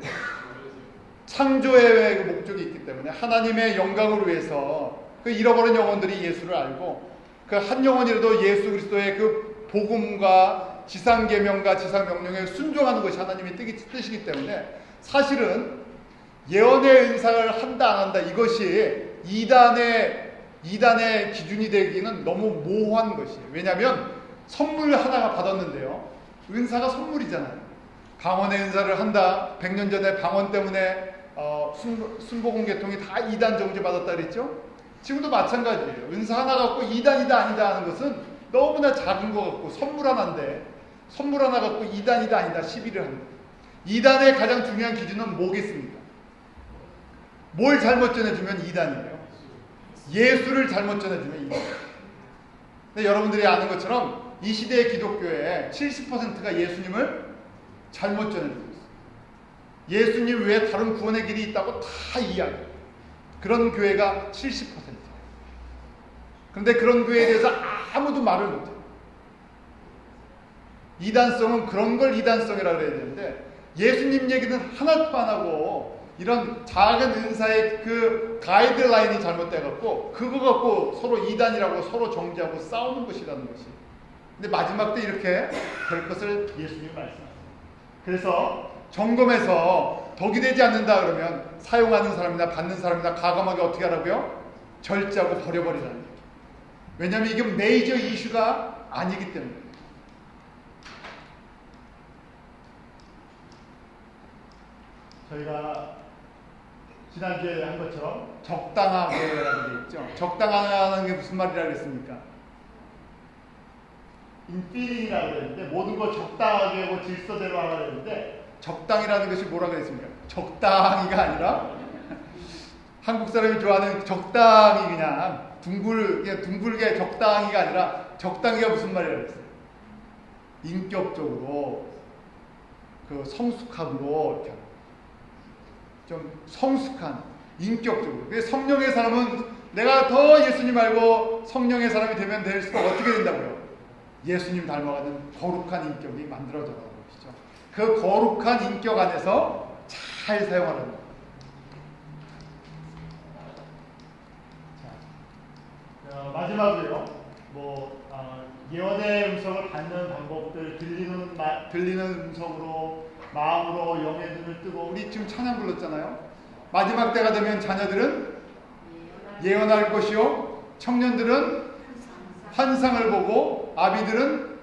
창조의 목적이 있기 때문에 하나님의 영광을 위해서 그 잃어버린 영혼들이 예수를 알고 그 한 영혼이라도 예수 그리스도의 그 복음과 지상계명과 지상명령에 순종하는 것이 하나님의 뜻이기 때문에 사실은 예언의 은사를 한다 안 한다 이것이 이단의 기준이 되기는 너무 모호한 것이에요. 왜냐하면 선물 하나가 받았는데요, 은사가 선물이잖아요. 방언의 은사를 한다. 100년 전에 방언 때문에 순복음 계통이 다 이단 정죄 받았다 그랬죠. 지금도 마찬가지예요. 은사 하나 갖고 이단이다 아니다 하는 것은 너무나 작은 것 같고 선물 하나인데 선물 하나 갖고 이단이다 아니다 시비를 합니다. 이단의 가장 중요한 기준은 뭐겠습니까? 뭘 잘못 전해주면 이단이에요. 예수를 잘못 전해주면 이단. 근데 여러분들이 아는 것처럼 이 시대의 기독교의 70%가 예수님을 잘못 전해주고 있어요. 예수님 외에 다른 구원의 길이 있다고 다 이야기해요. 그런 교회가 70%예요. 그런데 그런 교회에 대해서 아무도 말을 못해요. 이단성은 그런 걸 이단성이라고 해야 되는데 예수님 얘기는 하나도 안 하고 이런 작은 은사의 그 가이드라인이 잘못돼갖고 그거 갖고 서로 이단이라고 서로 정죄하고 싸우는 것이라는 것이. 근데 마지막 때 이렇게 될 것을 예수님이 말씀하세요. 그래서 점검해서 덕이 되지 않는다 그러면 사용하는 사람이나 받는 사람이나 과감하게 어떻게 하라고요? 절제하고 버려버리라는 거예요. 왜냐하면 이게 메이저 이슈가 아니기 때문에. 저희가 지난주에 한 것처럼 적당하게라는 게 있죠. 적당하다는 게 무슨 말이라고 했습니까? 인필이라고 그랬는데 모든 거 적당하게 하고 질서대로 하라고 했는데 적당이라는 것이 뭐라고 했습니까? 적당히가 아니라 한국 사람이 좋아하는 적당히 그냥 둥글게 적당히가 아니라 적당히가 무슨 말이라고 했어요? 인격적으로 그 성숙함으로 이렇게 좀 성숙한 인격적으로. 그래서 성령의 사람은 내가 더 예수님 알고 성령의 사람이 되면 될수록 어떻게 된다고요? 예수님 닮아가는 거룩한 인격이 만들어져가는 것이죠. 그 거룩한 인격 안에서 잘 사용하는 것. 자, 마지막으로요. 예언의 음성을 받는 방법들, 들리는 음성으로, 마음으로 영의 눈을 뜨고, 우리 지금 찬양 불렀잖아요. 마지막 때가 되면 자녀들은 예언할 것이요, 청년들은 환상을 보고, 아비들은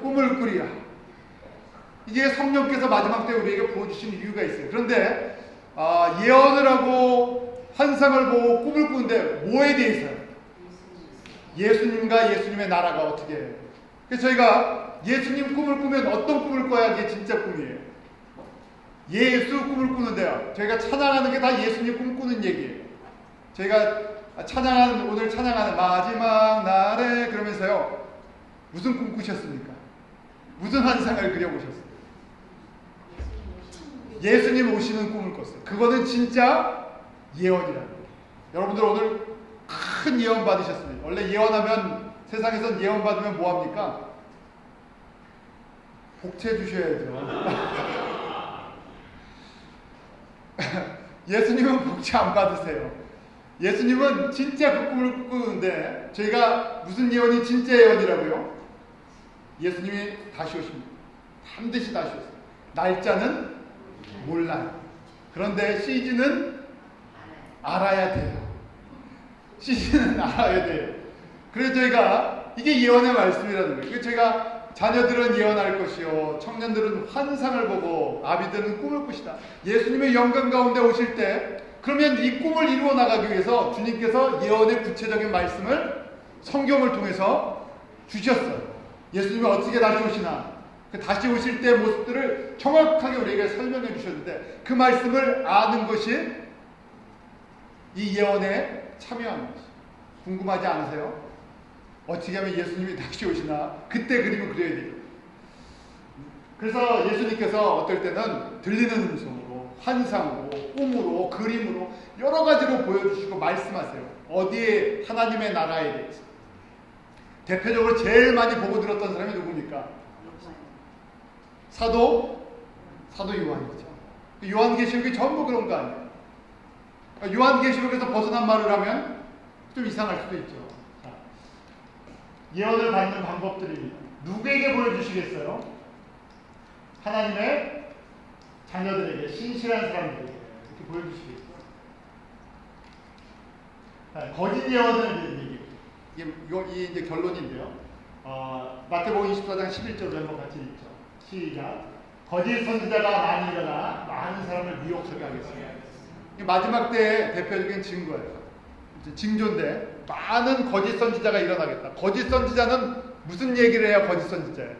꿈을 꾸리라. 이게 성령께서 마지막 때 우리에게 보여주신 이유가 있어요. 그런데 예언을 하고 환상을 보고 꿈을 꾸는데 뭐에 대해서요? 예수님과 예수님의 나라가 어떻게 해요? 그래서 저희가 예수님 꿈을 꾸면 어떤 꿈을 꿔야 이게 진짜 꿈이에요? 예수 꿈을 꾸는데요. 저희가 찬양하는 게 다 예수님 꿈 꾸는 얘기예요. 저희가 오늘 찬양하는 마지막 날에 그러면서요. 무슨 꿈 꾸셨습니까? 무슨 환상을 그려보셨어요? 예수님 오시는 꿈을 꿨어요. 그거는 진짜 예언이라는 거예요. 여러분들 오늘 큰 예언 받으셨습니다. 원래 예언하면, 세상에선 예언 받으면 뭐합니까? 복채 주셔야죠. 예수님은 복채 안 받으세요. 예수님은 진짜 그 꿈을 꾸는데, 저희가 무슨 예언이 진짜 예언이라고요? 예수님이 다시 오십니다. 반드시 다시 오세요. 날짜는 몰라요. 그런데 시즌은 알아야 돼요. 시즌은 알아야 돼요. 그래서 저희가 이게 예언의 말씀이라는 거예요. 그래서 저희가 자녀들은 예언할 것이요, 청년들은 환상을 보고, 아비들은 꿈을 꾸시다. 예수님의 영광 가운데 오실 때, 그러면 이 꿈을 이루어 나가기 위해서 주님께서 예언의 구체적인 말씀을 성경을 통해서 주셨어요. 예수님이 어떻게 다시 오시나, 그 다시 오실 때의 모습들을 정확하게 우리에게 설명해 주셨는데, 그 말씀을 아는 것이 이 예언에 참여하는 것이죠. 궁금하지 않으세요? 어떻게 하면 예수님이 다시 오시나, 그때 그림을 그려야 돼요. 그래서 예수님께서 어떨 때는 들리는 음성으로, 환상으로, 꿈으로, 그림으로 여러 가지로 보여주시고 말씀하세요. 어디에 하나님의 나라에 대해서. 대표적으로 제일 많이 보고 들었던 사람이 누굽니까? 사도 요한이죠. 요한계시록이 전부 그런 거 아니에요. 요한계시록에서 벗어난 말을 하면 좀 이상할 수도 있죠. 자, 예언을 받는 방법들입니다. 누구에게 보여주시겠어요? 하나님의 자녀들에게, 신실한 사람들에게 이렇게 보여주시겠어요. 자, 거짓 예언을 이게 이제 결론인데요. 마태복음 24장 11절로 한번 같이 읽죠. 시작. 거짓 선지자가 많이 일어나 많은 사람을 미혹하게 하겠습니다. 마지막 때의 대표적인 증거예요. 징조인데, 많은 거짓 선지자가 일어나겠다. 거짓 선지자는 무슨 얘기를 해야 거짓 선지자예요?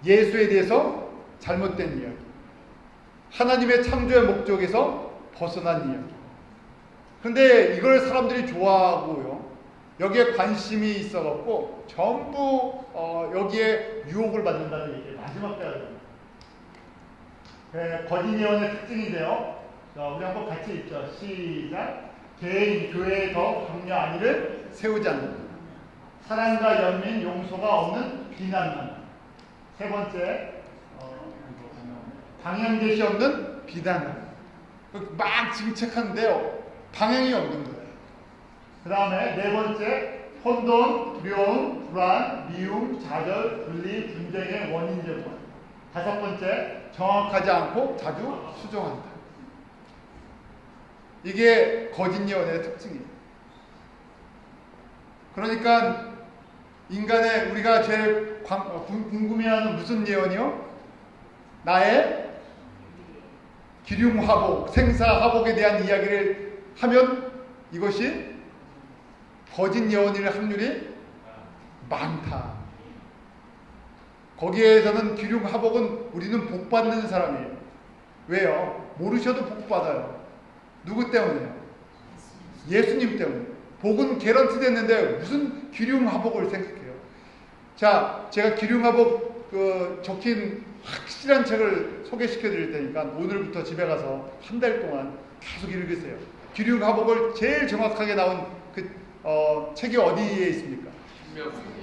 예수에 대해서 잘못된 이야기, 하나님의 창조의 목적에서 벗어난 이야기. 근데 이걸 사람들이 좋아하고요, 여기에 관심이 있어갖고 전부 여기에 유혹을 받는다는 얘기예요. 마지막 때가 됩니다. 거짓 예언의 특징인데요. 자, 우리 한번 같이 읽죠. 시작. 개인, 교회에 더 격려 안위를 세우지 않는다. 사랑과 연민, 용서가 없는 비난만. 세 번째, 방향 제시 없는 비난만. 막 징책하는데요, 방향이 없는 거예요. 그 다음에 네 번째, 혼돈, 두려움, 불안, 미움, 좌절, 분리, 분쟁의 원인 제공. 다섯 번째, 정확하지 않고 자주 수정한다. 이게 거짓 예언의 특징이에요. 그러니까 인간의, 우리가 제일 궁금해하는 무슨 예언이요? 나의 기륭화복, 생사화복에 대한 이야기를 하면 이것이 거짓 예언일 확률이 많다. 거기에서는 기륭화복은 우리는 복받는 사람이에요. 왜요? 모르셔도 복받아요. 누구 때문에요? 예수님 때문에. 복은 개런티 됐는데 무슨 기륭화복을 생각해요? 자, 제가 기륭화복 적힌 확실한 책을 소개시켜 드릴 테니까 오늘부터 집에 가서 한 달 동안 계속 읽으세요. 기륭화복을 제일 정확하게 나온 책이 어디에 있습니까?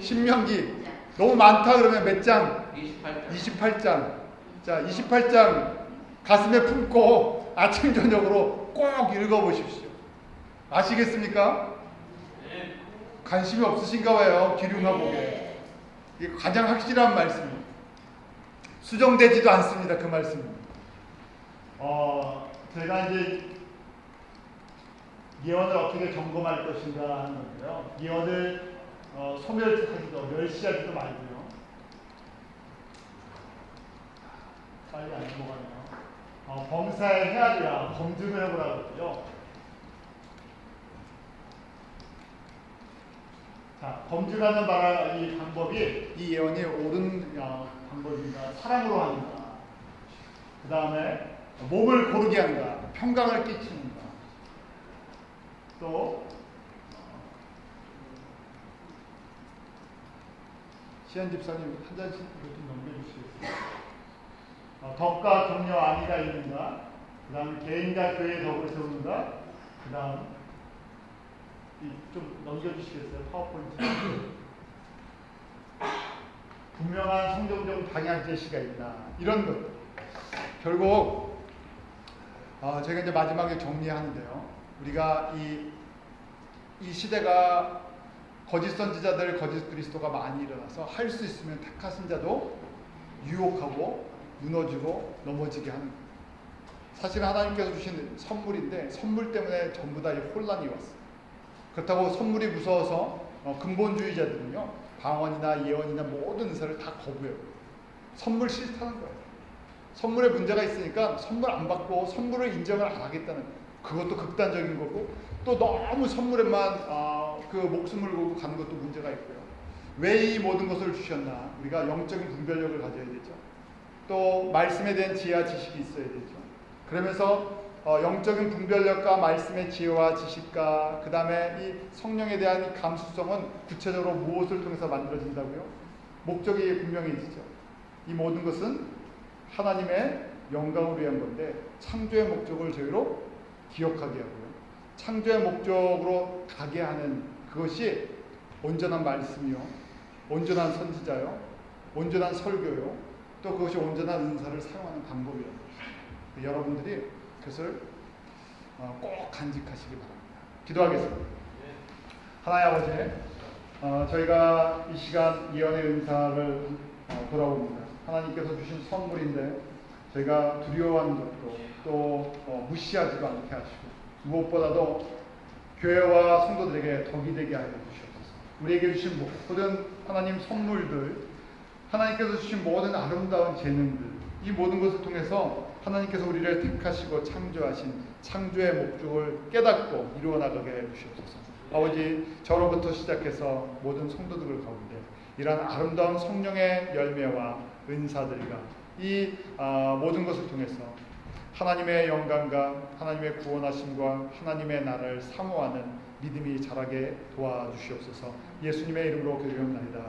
신명기. 너무 많다 그러면 몇 장? 28장. 28장. 자, 28장 가슴에 품고 아침 저녁으로 꼭 읽어보십시오. 아시겠습니까? 네. 관심이 없으신가 봐요. 기륭하복에. 이게 가장 확실한 말씀입니다. 수정되지도 않습니다. 그 말씀은. 제가 이제 예언을 어떻게 점검할 것인가 하는 건데요. 예언을 소멸하기도, 멸시하기도 말고요. 빨리 안 넘어가네요. 범사에 해야 검증을 해보라고 그러죠. 자, 검증하는 이 방법이 이 예언이 옳은 방법인가, 사랑으로 하는가, 그 다음에 몸을 고르게 한가, 평강을 끼치는가, 또 시안 집사님 한 잔씩 좀 넘겨주시겠어요? 덕과 격려 안위가 있는가, 그 다음에 개인과 교회의 덕을 세우는가, 그 다음 좀 넘겨주시겠어요? 파워포인트. 분명한 성경적 방향 제시가 있다. 이런 것. 결국 제가 이제 마지막에 정리하는데요. 우리가 이 시대가 거짓 선지자들, 거짓 그리스도가 많이 일어나서 할 수 있으면 택하신 자도 유혹하고 무너지고 넘어지게 하는 거예요. 사실 하나님께서 주신 선물인데 선물 때문에 전부 다 이 혼란이 왔어요. 그렇다고 선물이 무서워서 근본주의자들은요, 방언이나 예언이나 모든 은사를 다 거부해요. 선물 싫다는 거예요. 선물에 문제가 있으니까 선물 안 받고 선물을 인정을 안 하겠다는 거예요. 그것도 극단적인 거고, 또 너무 선물에만 그 목숨을 걸고 가는 것도 문제가 있고요. 왜 이 모든 것을 주셨나? 우리가 영적인 분별력을 가져야 되죠. 또 말씀에 대한 지혜와 지식이 있어야 되죠. 그러면서 영적인 분별력과 말씀의 지혜와 지식과 그 다음에 이 성령에 대한 이 감수성은 구체적으로 무엇을 통해서 만들어진다고요? 목적이 분명히 있죠. 이 모든 것은 하나님의 영광을 위한 건데 창조의 목적을 저희로 기억하게 하고요. 창조의 목적으로 가게 하는 그것이 온전한 말씀이요, 온전한 선지자요, 온전한 설교요, 또 그것이 온전한 은사를 사용하는 방법이에요. 여러분들이 그것을 꼭 간직하시기 바랍니다. 기도하겠습니다. 하나님 아버지, 저희가 이 시간 예언의 은사를 돌아옵니다. 하나님께서 주신 선물인데 저희가 두려워하는 것도 또 무시하지도 않게 하시고, 무엇보다도 교회와 성도들에게 덕이 되게 하여 주시옵소서. 우리에게 주신 모든 하나님 선물들, 하나님께서 주신 모든 아름다운 재능들, 이 모든 것을 통해서 하나님께서 우리를 택하시고 창조하신 창조의 목적을 깨닫고 이루어 나가게 해 주시옵소서. 아버지, 저로부터 시작해서 모든 성도들 가운데 이러한 아름다운 성령의 열매와 은사들과 이 모든 것을 통해서 하나님의 영광과 하나님의 구원하심과 하나님의 나라를 사모하는 믿음이 자라게 도와주시옵소서. 예수님의 이름으로 기도합니다.